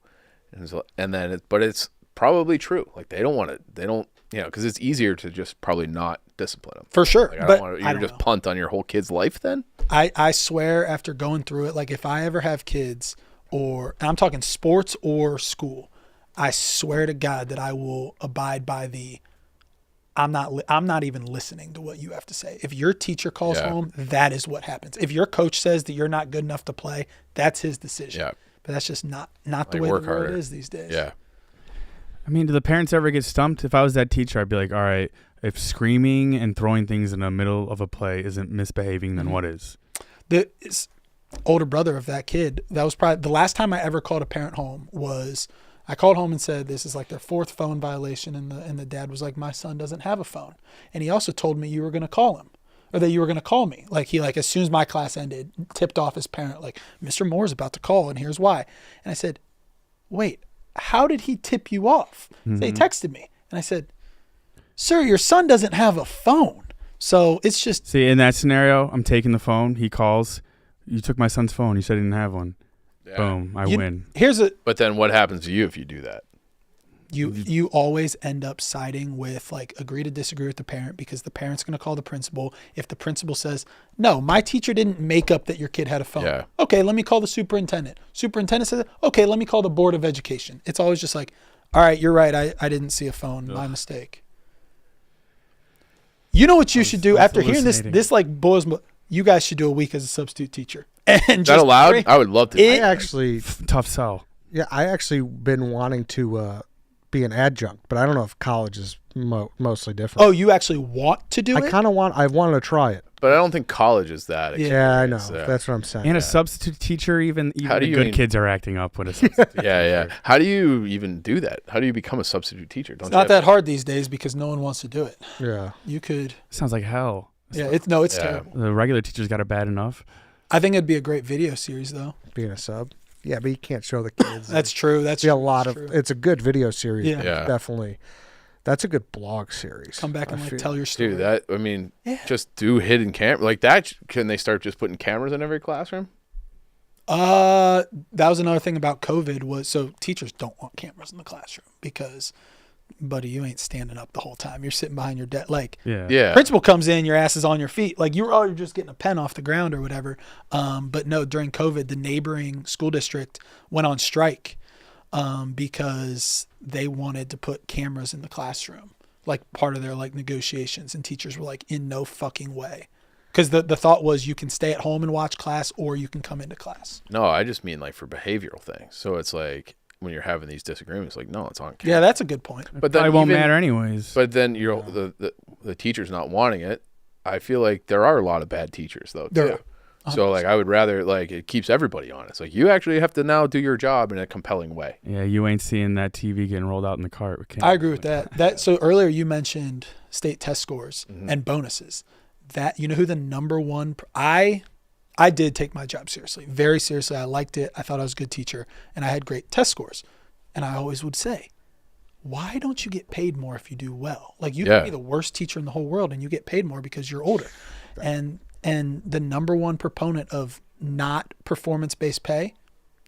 but it's probably true. Like they don't, because it's easier to just probably not discipline them For sure. Like, but I don't just punt on your whole kid's life then. I swear, after going through it, like if I ever have kids, and I'm talking sports or school, I swear to God that I will abide by I'm not even listening to what you have to say. If your teacher calls home, that is what happens. If your coach says that you're not good enough to play, that's his decision. Yeah. But that's just not the way the world harder. is these days. Yeah. I mean, do the parents ever get stumped? If I was that teacher, I'd be like, all right, if screaming and throwing things in the middle of a play isn't misbehaving, then what is? The older brother of that kid, that was probably the last time I ever called a parent home was I called home and said, this is like their 4th phone violation. And the dad was like, my son doesn't have a phone. And he also told me you were going to call him, or that you were going to call me. Like he, like, as soon as my class ended, tipped off his parent, like, Mr. Moore's about to call, and here's why. And I said, wait, how did he tip you off? So he texted me, and I said, sir, your son doesn't have a phone. So it's just. See, in that scenario, I'm taking the phone. He calls. You took my son's phone. You said he didn't have one. Yeah. Boom. I win. But then what happens to you if you do that? You always end up siding with, like, agree to disagree with the parent, because the parent's going to call the principal. If the principal says, no, my teacher didn't make up that your kid had a phone. Yeah. Okay, let me call the superintendent. Superintendent says, okay, let me call the Board of Education. It's always just like, all right, you're right. I didn't see a phone. My mistake. You know what you should do after hearing this like boils. You guys should do a week as a substitute teacher. And is that allowed? I would love to. I actually tough sell. Yeah, I actually been wanting to be an adjunct, but I don't know if college is mostly different. Oh, you actually want to do it? I wanted to try it. But I don't think college is that. Yeah, I know. That's what I'm saying. And a substitute teacher, even How do the you good kids are acting up with a substitute. Yeah. How do you even do that? How do you become a substitute teacher? It's not that hard these days because no one wants to do it. Yeah. You could. Sounds like hell. Yeah, it's terrible. The regular teachers got it bad enough. I think it'd be a great video series, though. Being a sub. Yeah, but you can't show the kids. That's true. That's a lot of. It's a good video series. Yeah. Definitely. That's a good blog series. Come back and tell your story. Dude, just do hidden camera like that. Can they start just putting cameras in every classroom? That was another thing about COVID was, so teachers don't want cameras in the classroom because, buddy, you ain't standing up the whole time. You're sitting behind your desk. Like, principal comes in, your ass is on your feet. Like you're just getting a pen off the ground or whatever. But no, during COVID, the neighboring school district went on strike because they wanted to put cameras in the classroom, like part of their like negotiations, and teachers were like, in no fucking way. Because the thought was you can stay at home and watch class, or you can come into class. No, I just mean like for behavioral things. So it's like when you're having these disagreements, like, no, it's on camera. Yeah, that's a good point. But then it won't matter anyways. But then the teacher's not wanting it. I feel like there are a lot of bad teachers though too. So like I would rather like it keeps everybody honest. Like you actually have to now do your job in a compelling way. Yeah, you ain't seeing that TV getting rolled out in the cart. I agree with that. So earlier you mentioned state test scores and bonuses. That, you know who the number one I did take my job seriously, very seriously. I liked it. I thought I was a good teacher, and I had great test scores. And I always would say, why don't you get paid more if you do well? Like you can be the worst teacher in the whole world and you get paid more because you're older. Right. And the number one proponent of not performance-based pay,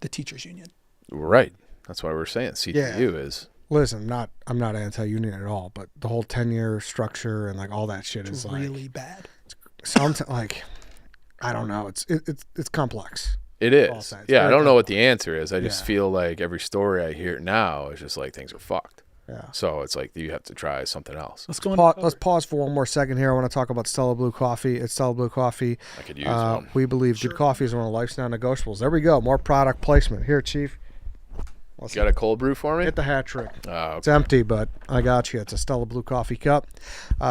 the teachers union. Right. That's why we're saying CTU is. Listen, I'm not anti-union at all, but the whole tenure structure and like all that shit is really bad. Sometimes like I don't know. It's complex. It is. Yeah, I don't know what the answer is. I just feel like every story I hear now is just like things are fucked. Yeah. So it's like you have to try something else. Let's pause for one more second here. I want to talk about Stella Blue Coffee. It's Stella Blue Coffee. I could use one. We believe good coffee is one of life's non-negotiables. There we go. More product placement. Here, Chief. You got a cold brew for me? Hit the hat trick. Okay. It's empty, but I got you. It's a Stella Blue coffee cup.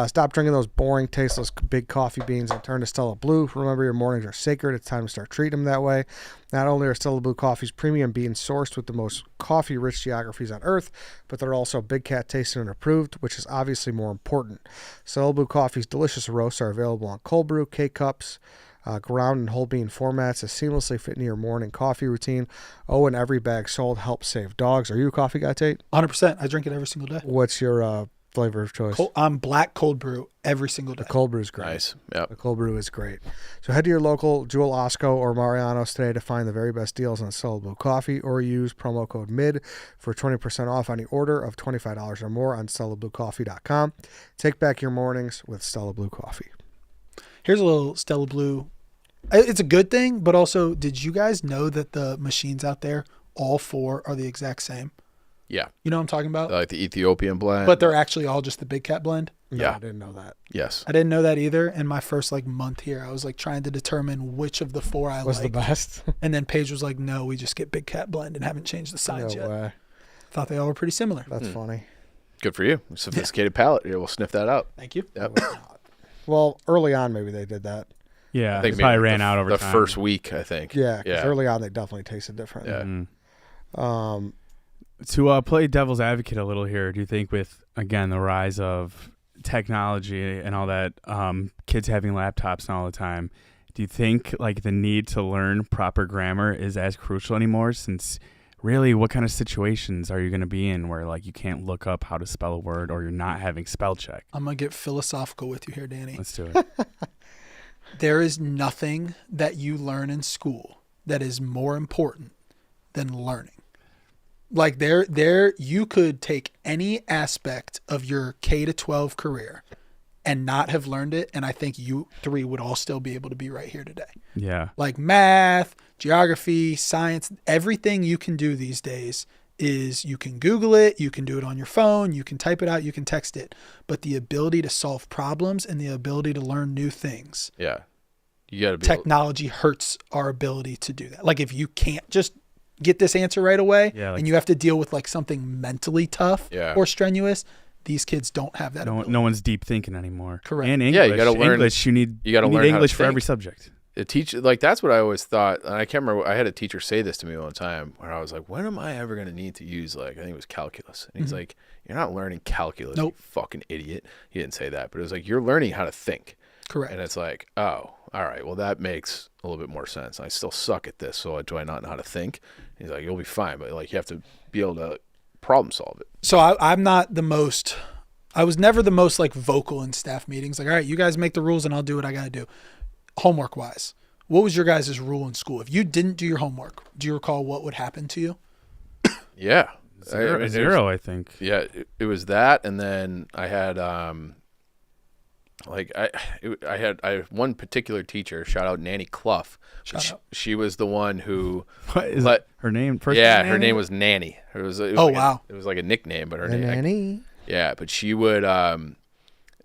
Stop drinking those boring, tasteless big coffee beans and turn to Stella Blue. Remember, your mornings are sacred. It's time to start treating them that way. Not only are Stella Blue coffees premium beans sourced with the most coffee-rich geographies on Earth, but they're also Big Cat tasted and approved, which is obviously more important. Stella Blue coffee's delicious roasts are available on cold brew, K-Cups, ground and whole bean formats that seamlessly fit into your morning coffee routine. Oh, and every bag sold helps save dogs. Are you a coffee guy, Tate? 100%. I drink it every single day. What's your flavor of choice? I'm black cold brew every single day. The cold brew is great. Nice. Yep. The cold brew is great. So head to your local Jewel Osco or Mariano's today to find the very best deals on Stella Blue coffee, or use promo code MID for 20% off any order of $25 or more on StellaBlueCoffee.com. Take back your mornings with Stella Blue coffee. Here's a little Stella Blue. It's a good thing, but also, did you guys know that the machines out there, all four, are the exact same? Yeah. You know what I'm talking about? Like the Ethiopian blend. But they're actually all just the Big Cat blend? No, I didn't know that. Yes. I didn't know that either. In my first month here, I was trying to determine which of the four I was the best. And then Paige was like, no, we just get Big Cat blend and haven't changed the sides yet. Way. Thought they all were pretty similar. That's funny. Good for you. Sophisticated palate. Yeah, we'll sniff that out. Thank you. Yep. Well, early on, maybe they did that. Yeah, I think probably ran out over the time. first week, I think. Yeah, because early on they definitely tasted different. Yeah. To play devil's advocate a little here, do you think with, again, the rise of technology and all that, kids having laptops all the time, do you think the need to learn proper grammar is as crucial anymore? Since really, what kind of situations are you going to be in where you can't look up how to spell a word, or you're not having spell check? I'm going to get philosophical with you here, Danny. Let's do it. There is nothing that you learn in school that is more important than learning. You could take any aspect of your K-12 career and not have learned it, and I think you three would all still be able to be right here today. Yeah. Like math, geography, science, everything you can do these days is you can Google it, you can do it on your phone, you can type it out, you can text it. But the ability to solve problems and the ability to learn new things. Yeah. You got to be technology hurts our ability to do that. If you can't just get this answer right away and you have to deal with something mentally tough or strenuous, these kids don't have that ability. No one's deep thinking anymore. Correct. And English. Yeah, you got to learn English. You need learn English for every subject. That's what I always thought, and I can't remember. I had a teacher say this to me one time, where I was like, "When am I ever going to need to use I think it was calculus?" And he's like, "You're not learning calculus, Nope. you fucking idiot." He didn't say that, but it was you're learning how to think. Correct. And it's oh, all right, well that makes a little bit more sense. I still suck at this, so do I not know how to think? And he's like, "You'll be fine, but you have to be able to problem solve it." So I'm not the most. I was never the most vocal in staff meetings. All right, you guys make the rules and I'll do what I got to do. Homework wise, what was your guys' rule in school? If you didn't do your homework, do you recall what would happen to you? Yeah. Zero, I think. Yeah, it was that, and then I had I had one particular teacher, shout out Nanny Clough. She was the one who what is her name? Her name was Nanny. It was wow. It was a nickname, but her The name Nanny. Yeah, but she would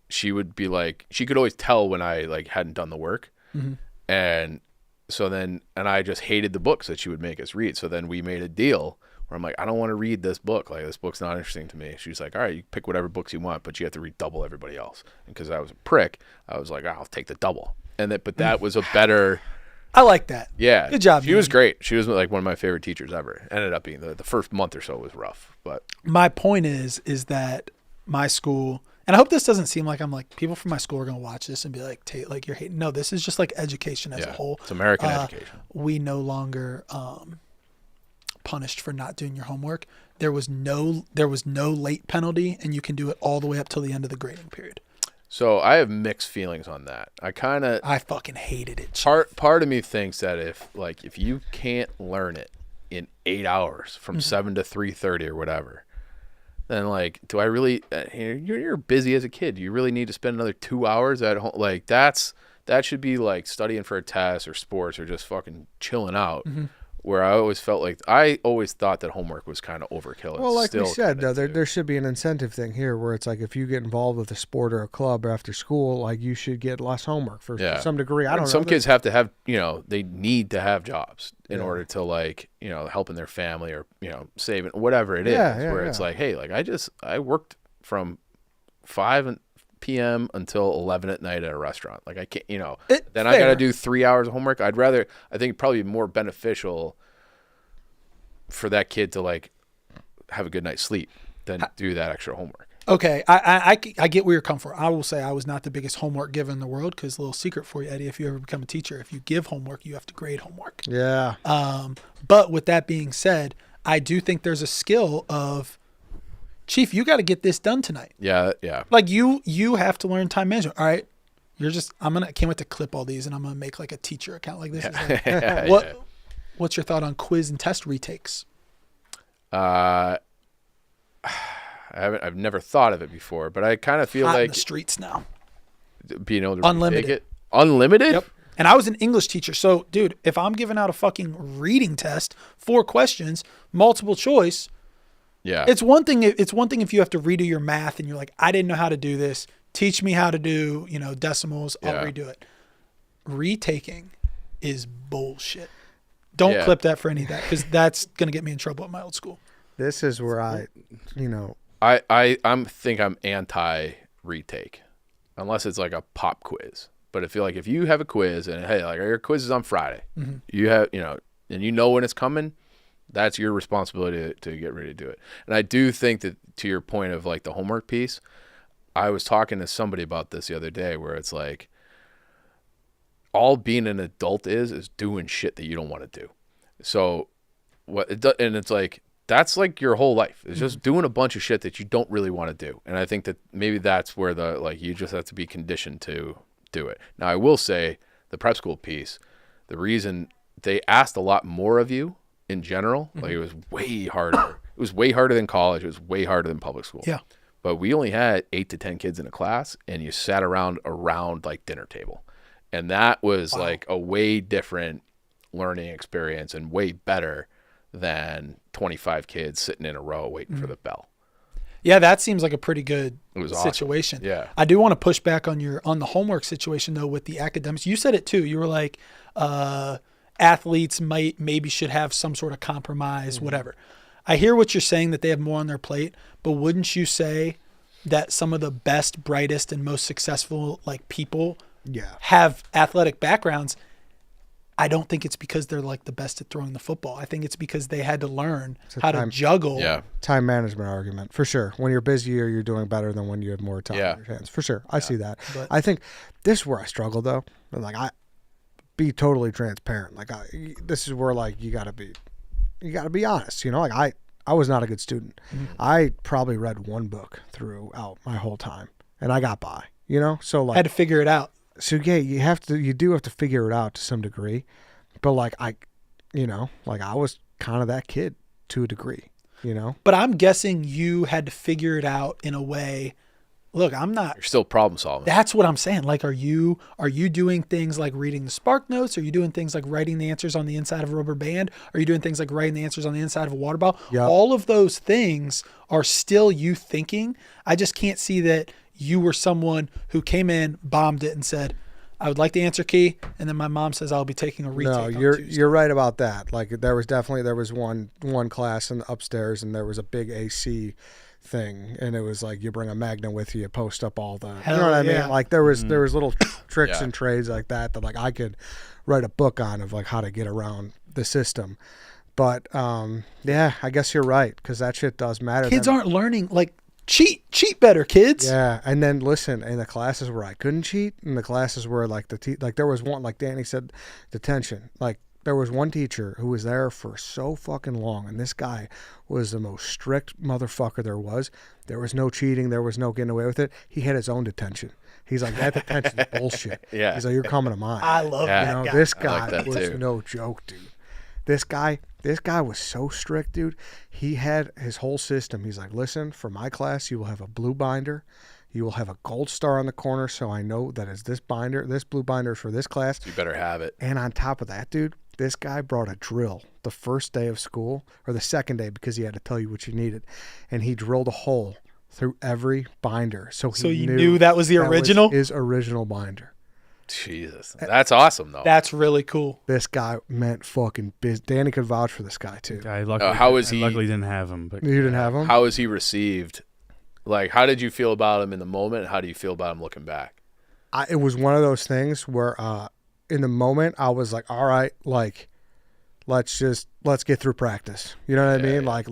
be she could always tell when I hadn't done the work. Mm-hmm. And so then I just hated the books that she would make us read. So then we made a deal where I'm I don't want to read this book. This book's not interesting to me. She's all right, you pick whatever books you want, but you have to read double everybody else. And because I was a prick, I was I'll take the double. But that was a better I like that. Yeah. Good job, She was man. great. She was like one of my favorite teachers ever. Ended up being the first month or so was rough, but My point is that my school, and I hope this doesn't seem like I'm like, people from my school are going to watch this and be like, Tate, like you're hating. No, this is just like education as a whole. It's American education. We no longer punished for not doing your homework. There was no late penalty, and you can do it all the way up till the end of the grading period. So I have mixed feelings on that. I fucking hated it. Part of me thinks that if you can't learn it in 8 hours from 7 to 3:30 or whatever, then like, do I really? You're busy as a kid. Do you really need to spend another 2 hours at home? Like that should be like studying for a test or sports or just fucking chilling out. Where I always thought that homework was kind of overkill. Well, like we said, though, there should be an incentive thing here where it's like if you get involved with a sport or a club after school, like you should get less homework for some degree. I don't know. Some kids have to have, they need to have jobs in order to like, helping their family or, saving whatever it is. It's like, hey, like I worked from 5 p.m. until 11 at night at a restaurant. Like I can't, then I got to do 3 hours of homework. I think it'd probably be more beneficial for that kid to like have a good night's sleep than do that extra homework. Okay. I get where you're coming from. I will say I was not the biggest homework giver in the world, because a little secret for you, Eddie, if you ever become a teacher, if you give homework, you have to grade homework. Yeah. But with that being said, I do think there's a skill of, Chief, you got to get this done tonight. Yeah, yeah. Like you have to learn time management. All right, I can't wait to clip all these, and I'm gonna make like a teacher account like this. What's your thought on quiz and test retakes? I've never thought of it before, but I kind of feel like in the streets now. Being able to Unlimited. retake it. Unlimited? Yep. And I was an English teacher, so dude, if I'm giving out a fucking reading test, 4 questions, multiple choice. Yeah. It's one thing if you have to redo your math and you're like, I didn't know how to do this. Teach me how to do, decimals. I'll redo it. Retaking is bullshit. Don't clip that for any of that, because that's going to get me in trouble at my old school. This is where I think I'm anti retake, unless it's like a pop quiz. But I feel like if you have a quiz and hey, like your quiz is on Friday, you have, and you know when it's coming, that's your responsibility to get ready to do it. And I do think that, to your point of like the homework piece, I was talking to somebody about this the other day, where it's like all being an adult is doing shit that you don't want to do. So and it's like, that's like your whole life. It's just doing a bunch of shit that you don't really want to do. And I think that maybe that's where you just have to be conditioned to do it. Now, I will say the prep school piece, the reason they asked a lot more of you in general, like it was way harder. It was way harder than college. It was way harder than public school. Yeah. But we only had 8 to 10 kids in a class, and you sat around like dinner table. And that was like a way different learning experience and way better than 25 kids sitting in a row waiting for the bell. Yeah, that seems like a pretty good situation. Awesome. Yeah. I do want to push back on the homework situation though with the academics. You said it too. You were like, athletes maybe should have some sort of compromise, whatever. I hear what you're saying, that they have more on their plate, but wouldn't you say that some of the best, brightest, and most successful like people have athletic backgrounds? I don't think it's because they're like the best at throwing the football. I think it's because they had to learn how to juggle. Yeah. Time management argument, for sure. When you're busier, you're doing better than when you have more time on your hands. For sure. I see that. But I think this is where I struggle though. And like be totally transparent. Like this is where like you gotta be honest. Like I was not a good student. I probably read one book throughout my whole time, and I got by. So like had to figure it out. So yeah, you do have to figure it out to some degree, but like I was kind of that kid to a degree. But I'm guessing you had to figure it out in a way. Look, I'm not. You're still problem solving. That's what I'm saying. Like, are you doing things like reading the Spark Notes? Are you doing things like writing the answers on the inside of a rubber band? Are you doing things like writing the answers on the inside of a water bottle? Yep. All of those things are still you thinking. I just can't see that you were someone who came in, bombed it, and said, I would like the answer key, and then my mom says I'll be taking a retake. No, you're right about that. Like there was one class in the upstairs, and there was a big AC thing, and it was like you bring a magnet with you, post up all the, Hell you know what I yeah. mean? Like there was little tricks Yeah. and trades like that like I could write a book on of like how to get around the system. But yeah, I guess you're right, because that shit does matter. Kids aren't learning, like, cheat better, kids. Yeah, and then listen, in the classes where I couldn't cheat, in the classes where like like there was one, like Danny said, detention. Like there was one teacher who was there for so fucking long, and this guy was the most strict motherfucker there was. There was no cheating, there was no getting away with it. He had his own detention. He's like, that detention's bullshit. Yeah. He's like, you're coming to mine. I love Yeah. that You know, guy. this I guy like that was too. no joke, dude. This guy was so strict, dude. He had his whole system. He's like, listen, for my class, you will have a blue binder. You will have a gold star on the corner, so I know that is this binder. This blue binder is for this class. You better have it. And on top of that, dude, this guy brought a drill the first day of school, or the second day, because he had to tell you what you needed. And he drilled a hole through every binder. So you knew that was the original? his original binder. Jesus. That's awesome, though. That's really cool. This guy meant fucking biz. Danny could vouch for this guy, too. I luckily, how is I he- luckily didn't have him, but You didn't have him? How is he received? Like, how did you feel about him in the moment? How do you feel about him looking back? It was one of those things where in the moment I was like, all right, like let's get through practice. You know what I mean? Yeah. Like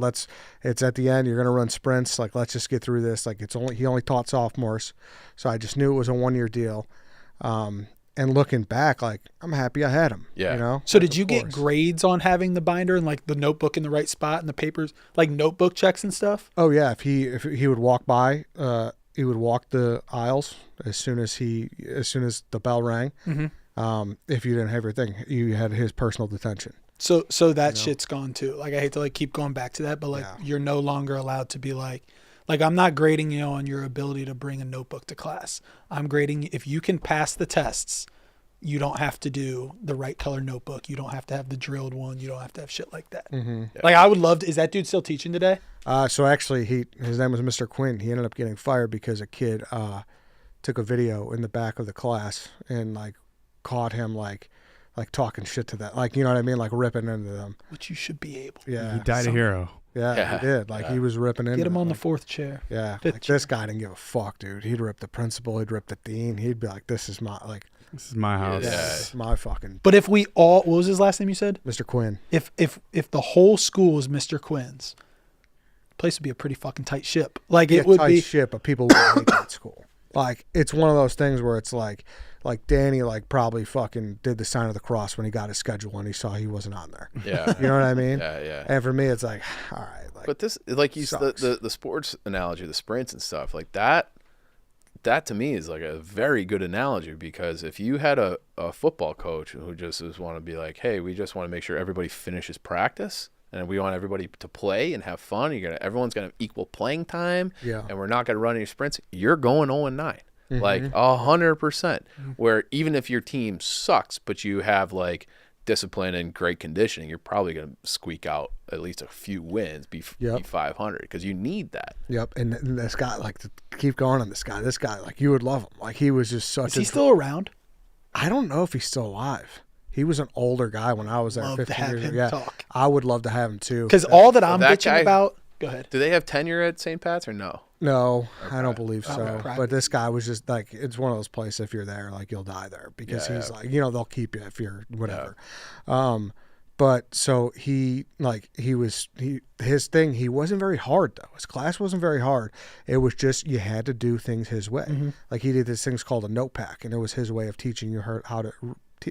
it's at the end, you're going to run sprints. Like, let's just get through this. Like he only taught sophomores. So I just knew it was a 1-year deal. And looking back, like, I'm happy I had him. Yeah. You know? So Like, did of you get course. grades on having the binder and like the notebook in the right spot and the papers, like notebook checks and stuff? Oh yeah. If he would walk by, he would walk the aisles as soon as the bell rang. Mm-hmm. If you didn't have your thing, you had his personal detention. So that shit's gone too. Like, I hate to like keep going back to that, but like Yeah. you're no longer allowed to be like I'm not grading you on your ability to bring a notebook to class. I'm grading if you can pass the tests. You don't have to do the right color notebook. You don't have to have the drilled one. You don't have to have shit like that. Mm-hmm. Like, I would love to. Is that dude still teaching today? So actually, his name was Mr. Quinn. He ended up getting fired because a kid took a video in the back of the class and like caught him like talking shit to that, like, you know what I mean, like ripping into them. Which you should be able. Yeah, he died a hero. Yeah, Yeah. he did. Like he was ripping into Get him them, on the like, fourth chair. Yeah, fifth like chair. this guy didn't give a fuck, dude. He'd rip the principal. He'd rip the dean. He'd be like, "This is my This is my house. Yeah. this is my fucking But if we all, what was his last name you said? Mr. Quinn." If the whole school was Mr. Quinn's, the place would be a pretty fucking tight ship. Like, it would tight be. shit, but people would hate that school. Like, it's one of those things where it's like Danny like probably fucking did the sign of the cross when he got his schedule and he saw he wasn't on there. Yeah. You know what I mean? Yeah, yeah. And for me, it's like, all right, like, But this, like you sucks. the sports analogy, the sprints and stuff like that. That to me is like a very good analogy, because if you had a football coach who just want to be like, hey, we just want to make sure everybody finishes practice and we want everybody to play and have fun. Everyone's gonna have equal playing time. Yeah. And we're not gonna run any sprints. You're going 0-9, like 100%. Where even if your team sucks, but you have like discipline and great conditioning, you're probably gonna squeak out at least a few wins, be Yep. 500, because you need that. Yep. And this guy, like, to keep going on this guy, like, you would love him. Like, he was just such Is he still around? I don't know if he's still alive. He was an older guy when I was there Love to 15 have years him ago. Yeah. talk. I would love to have him too. Because all that I'm that bitching guy- about. Go ahead. Do they have tenure at St. Pat's or no? No, I don't believe so. Okay. But this guy was just like, it's one of those places, if you're there, like, you'll die there, because Yeah, he's yeah. like, you know, they'll keep you if you're whatever. But so his thing, he wasn't very hard though. His class wasn't very hard. It was just, you had to do things his way. Mm-hmm. Like, he did this things called a note pack, and it was his way of teaching you how to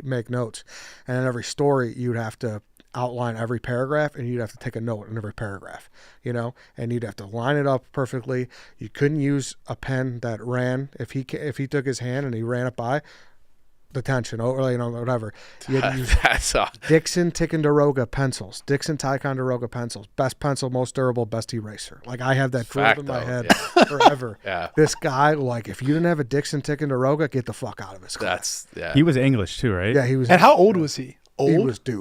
make notes. And in every story, you'd have to outline every paragraph, and you'd have to take a note in every paragraph, you know, and you'd have to line it up perfectly. You couldn't use a pen that ran. If he took his hand and he ran it by, detention, or, you know, whatever. You had to use That's Dixon Ticonderoga pencils, Dixon Ticonderoga pencils, best pencil, most durable, best eraser. Like, I have that drilled in my Facto, head forever. Yeah. This guy, like, if you didn't have a Dixon Ticonderoga, get the fuck out of his class. that's yeah. He was English too, right? Yeah, he was. And how old was he? Old?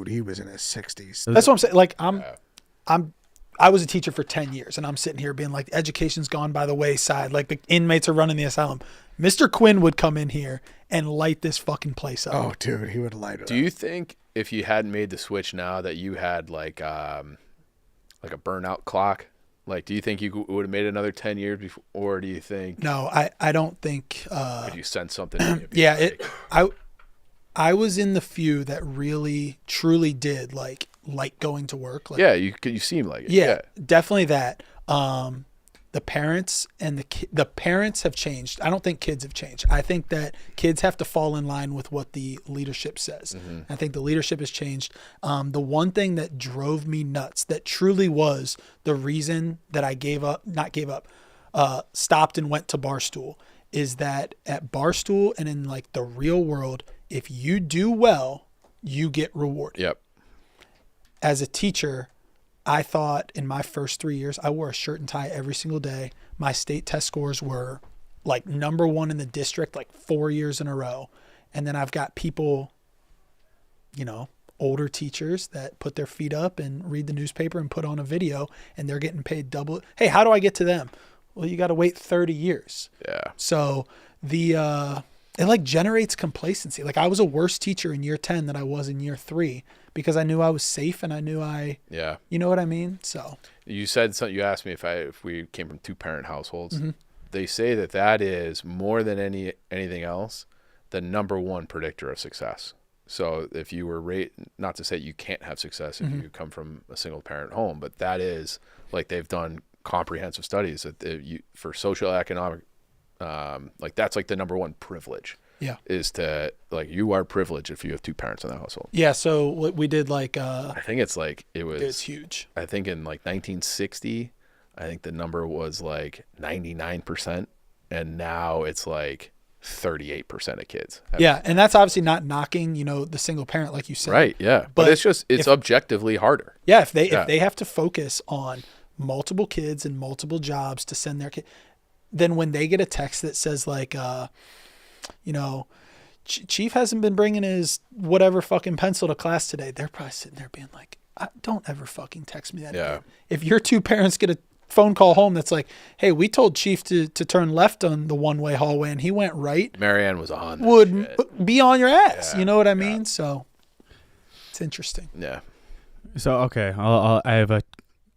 He was in his 60s. That's what I'm saying. Like, I was a teacher for 10 years, and I'm sitting here being like, education's gone by the wayside. Like, the inmates are running the asylum. Mr. Quinn would come in here and light this fucking place up. Oh, dude, he would light it Do up. you think if you hadn't made the switch now that you had like a burnout clock Like, do you think you would have made another 10 years before, or do you think? No, I don't think. Could you sense something? In you? Yeah, I was in the few that really truly did like going to work. Like, yeah, you seem like it. Yeah, definitely that. The parents and the parents have changed. I don't think kids have changed. I think that kids have to fall in line with what the leadership says. Mm-hmm. I think the leadership has changed. The one thing that drove me nuts, that truly was the reason that I stopped and went to Barstool, is that at Barstool and in like the real world, if you do well, you get rewarded. Yep. As a teacher, I thought in my first 3 years, I wore a shirt and tie every single day. My state test scores were like number 1 in the district, like 4 years in a row. And then I've got people, older teachers that put their feet up and read the newspaper and put on a video, and they're getting paid double. Hey, how do I get to them? Well, you got to wait 30 years. Yeah. So it like generates complacency. Like, I was a worse teacher in year 10 than I was in year 3 because I knew I was safe and I knew yeah. You know what I mean? So you said something. You asked me if we came from 2-parent households. Mm-hmm. They say that is more than anything else the number 1 predictor of success. So if you were not to say you can't have success if you come from a single parent home, but that is like they've done comprehensive studies that for social economic, like that's like the number 1 privilege. Yeah. Is to like you are privileged if you have 2 parents in the household. Yeah. So what we did, like, I think it's like it was huge. I think in like 1960, I think the number was like 99%, and now it's like 38% of kids. Yeah, and that's obviously not knocking, the single parent, like you said. Right. Yeah. But it's objectively harder. Yeah. If they have to focus on multiple kids and multiple jobs to send their kid, then when they get a text that says like, Chief hasn't been bringing his whatever fucking pencil to class today, they're probably sitting there being like, don't ever fucking text me that again. If your 2 parents get a phone call home that's like, hey, we told Chief to turn left on the one-way hallway and he went right, Marianne was on that would shit. Be on your ass. Yeah, you know what I mean? So it's interesting. Yeah. So okay,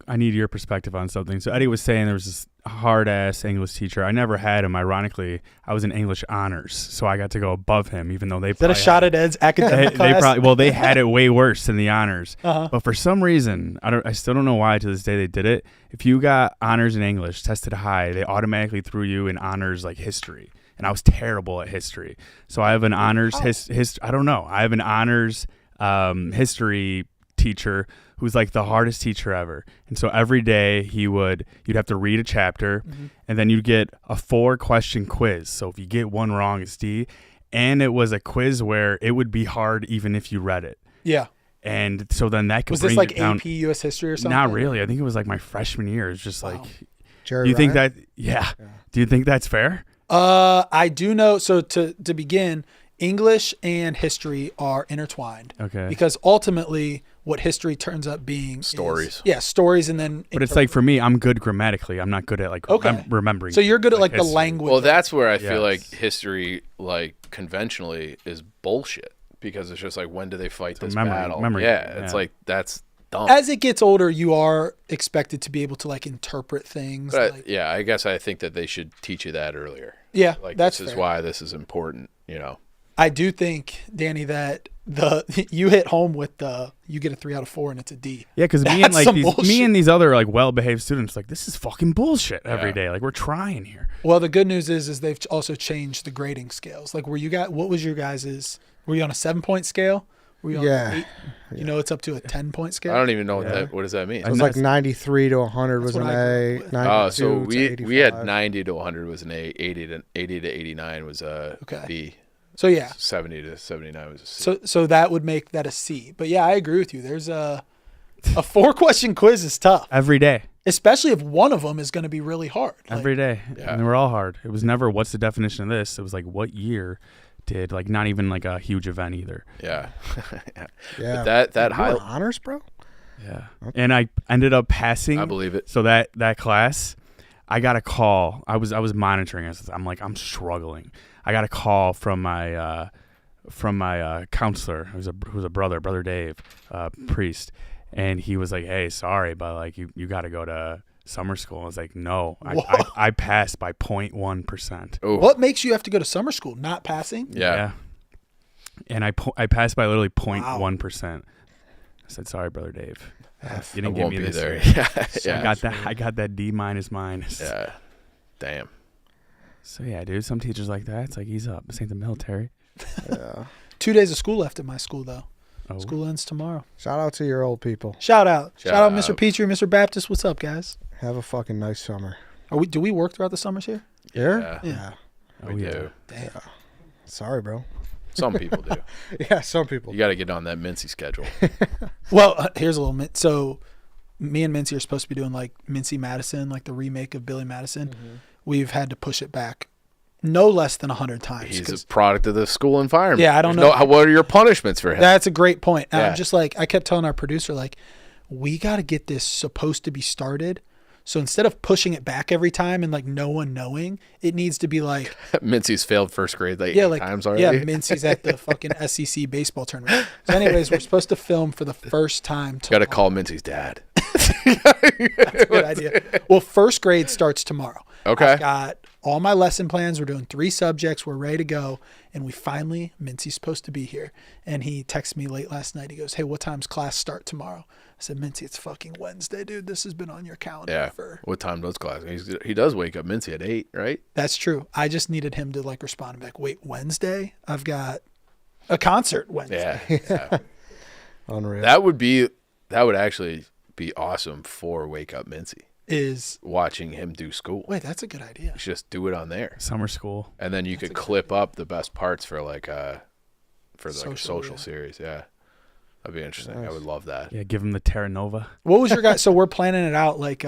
I need your perspective on something. So Eddie was saying there was this hard-ass English teacher. I never had him. Ironically, I was in English honors, so I got to go above him, even though they Is that a shot at Ed's academic class? They had it way worse than the honors. Uh-huh. But for some reason, I still don't know why to this day they did it. If you got honors in English, tested high, they automatically threw you in honors like history. And I was terrible at history. So I have an honors I don't know. I have an honors history teacher who's like the hardest teacher ever. And so every day you'd have to read a chapter, and then you'd get a 4-question quiz. So if you get one wrong, it's D. And it was a quiz where it would be hard even if you read it. Yeah. And so then that could was bring this like you down. AP US history or something? Not really. I think it was like my freshman year. It's just like, Jerry do you think Ryan? that? Yeah. Do you think that's fair? I do know. So to begin, English and history are intertwined. Okay. Because ultimately, what history turns up being Stories. Stories, and then. But it's like for me, I'm good grammatically. I'm not good at like remembering. So you're good at like the history. language. Well, that's where I feel like history, like conventionally, is bullshit because it's just like, when do they fight this battle? It's like that's dumb. As it gets older, you are expected to be able to like interpret things. But I guess I think that they should teach you that earlier. Yeah, like that's this is fair. why this is important. I do think, Danny, that you hit home with you get a 3 out of 4 and it's a D. Yeah, because me and these other like well-behaved students, like, this is fucking bullshit every day. Like, we're trying here. Well, the good news is they've also changed the grading scales. Like, what was your guys's? Were you on a 7-point scale? Were you on 8? Yeah. It's up to a 10-point scale. I don't even know what does that mean. It was like 93 to 100 was an A. So we had 90 to 100 was an A, 80 to 89 was a B. So 70 to 79 was a C. So that would make that a C. But yeah, I agree with you. There's a 4-question quiz is tough every day, especially if one of them is going to be really hard. Every day, and they were all hard. It was never what's the definition of this. It was like what year did, like, not even like a huge event either. Yeah. Yeah. But that high honors, bro. Yeah. Okay. And I ended up passing. I believe it. So that class, I got a call. I was monitoring it. I'm like, I'm struggling. I got a call from my counselor, who's a brother Dave, priest, and he was like, "Hey, sorry, but like you got to go to summer school. I was like, no, Whoa. I passed by 0.1%. Ooh. What makes you have to go to summer school? Not passing? Yeah. And I passed by literally 0.1%. I said, sorry, brother Dave. You didn't get me this there. year. Yeah. I got that D minus. Yeah. Damn. So yeah, dude, some teachers like that. It's like, ease up. This ain't the military. Yeah. 2 days of school left at my school, though. Oh. School ends tomorrow. Shout out to your old people. Shout out. Shout Shout out, out. Mr. Petrie, Mr. Baptist. What's up, guys? Have a fucking nice summer. Do we work throughout the summers here? Here? Yeah. Yeah. We do. Damn. Sorry, bro. Some people do. Yeah, some people. You got to get on that Mincy schedule. Well, here's a little. So, me and Mincy are supposed to be doing like Mincy Madison, like the remake of Billy Madison. Mm-hmm. We've had to push it back no less than 100 times. He's a product of the school environment. Yeah, I don't know. What are your punishments for him? That's a great point. And Yeah. I'm just like, I kept telling our producer, like, we got to get this supposed to be started. So instead of pushing it back every time and like no one knowing, it needs to be like, Mincy's failed first grade like yeah, 8 like times already. yeah, Mincy's at the fucking SEC baseball tournament. So, anyways, we're supposed to film for the first time. Got to call Mincy's dad. That's a good idea. Well, first grade starts tomorrow. Okay. I've got all my lesson plans. We're doing 3 subjects. We're ready to go. And we finally, Mincy's supposed to be here. And he texted me late last night. He goes, hey, what time's class start tomorrow? I said, Mincy, it's fucking Wednesday, dude. This has been on your calendar Yeah. for. What time does class? He does wake up Mincy at 8, right? That's true. I just needed him to like respond and be like, wait, Wednesday? I've got a concert Wednesday. Yeah. Unreal. That would actually be awesome for Wake Up Mincy. Is Watching him do school. wait, that's a good idea. You should just do it on there. Summer school. And then you could clip up the best parts for like a social yeah. series. Yeah. That'd be interesting. I Nice. would love that. Yeah, give him the Terra Nova. What was your guys? So we're planning it out like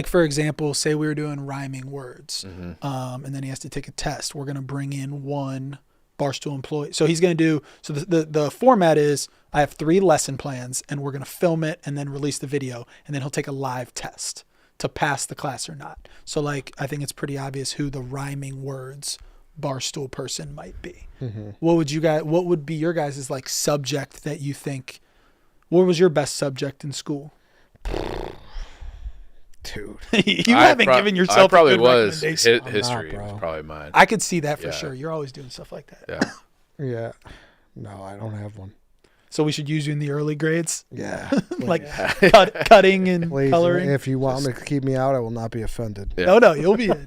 for example, say we were doing rhyming words, Mm-hmm. and then he has to take a test. We're gonna bring in one Barstool employee. So he's gonna do. So the format is I have 3 lesson plans, and we're gonna film it and then release the video, and then he'll take a live test to pass the class or not. So like I think it's pretty obvious who the rhyming words Barstool person might be. Mm-hmm. What would be your guys' like subject that you think? What was your best subject in school? Dude. You haven't given yourself I probably a good was. recommendation. History bro. was probably mine. I could see that for Yeah. sure. You're always doing stuff like that. Yeah. Yeah. No, I don't have one. So we should use you in the early grades, Yeah. like cutting and Please, coloring. if you want me to keep me out, I will not be offended. Yeah. No, you'll be in.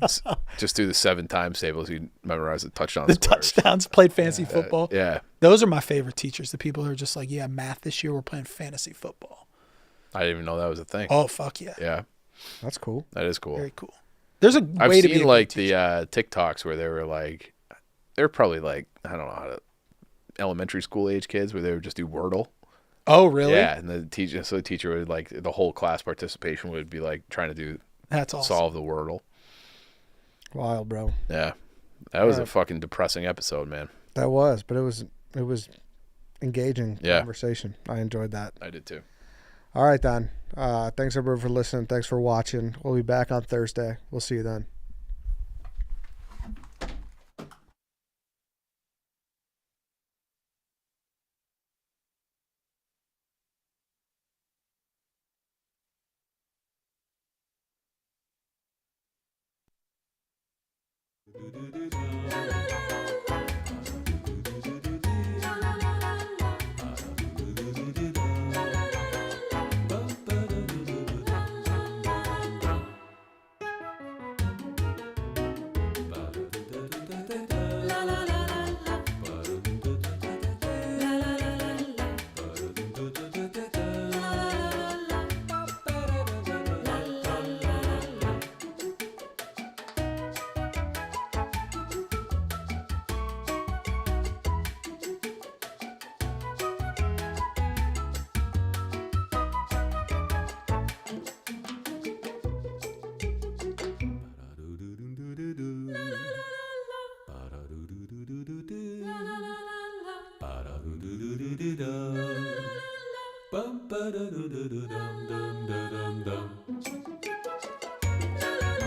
Just do the 7 times tables. You memorize the touchdown The scores. touchdowns, played fantasy football. Yeah. Those are my favorite teachers. The people who are just like, yeah, math this year we're playing fantasy football. I didn't even know that was a thing. Oh fuck yeah, Yeah. That's cool. That is cool. very cool. There's a I've way to be seen a like good the teacher. TikToks where they were like, they're probably like, I don't know how to, elementary school age kids where they would just do Wordle. Oh really? Yeah, and the teacher would like the whole class participation would be like trying to do That's awesome. solve the Wordle. Wild, bro. Yeah, that was a Right. fucking depressing episode, man. That was, but it was engaging Yeah. conversation. I enjoyed that. I did too. All right, Don. Thanks everybody for listening. Thanks for watching. We'll be back on Thursday. We'll see you then. Do do do do.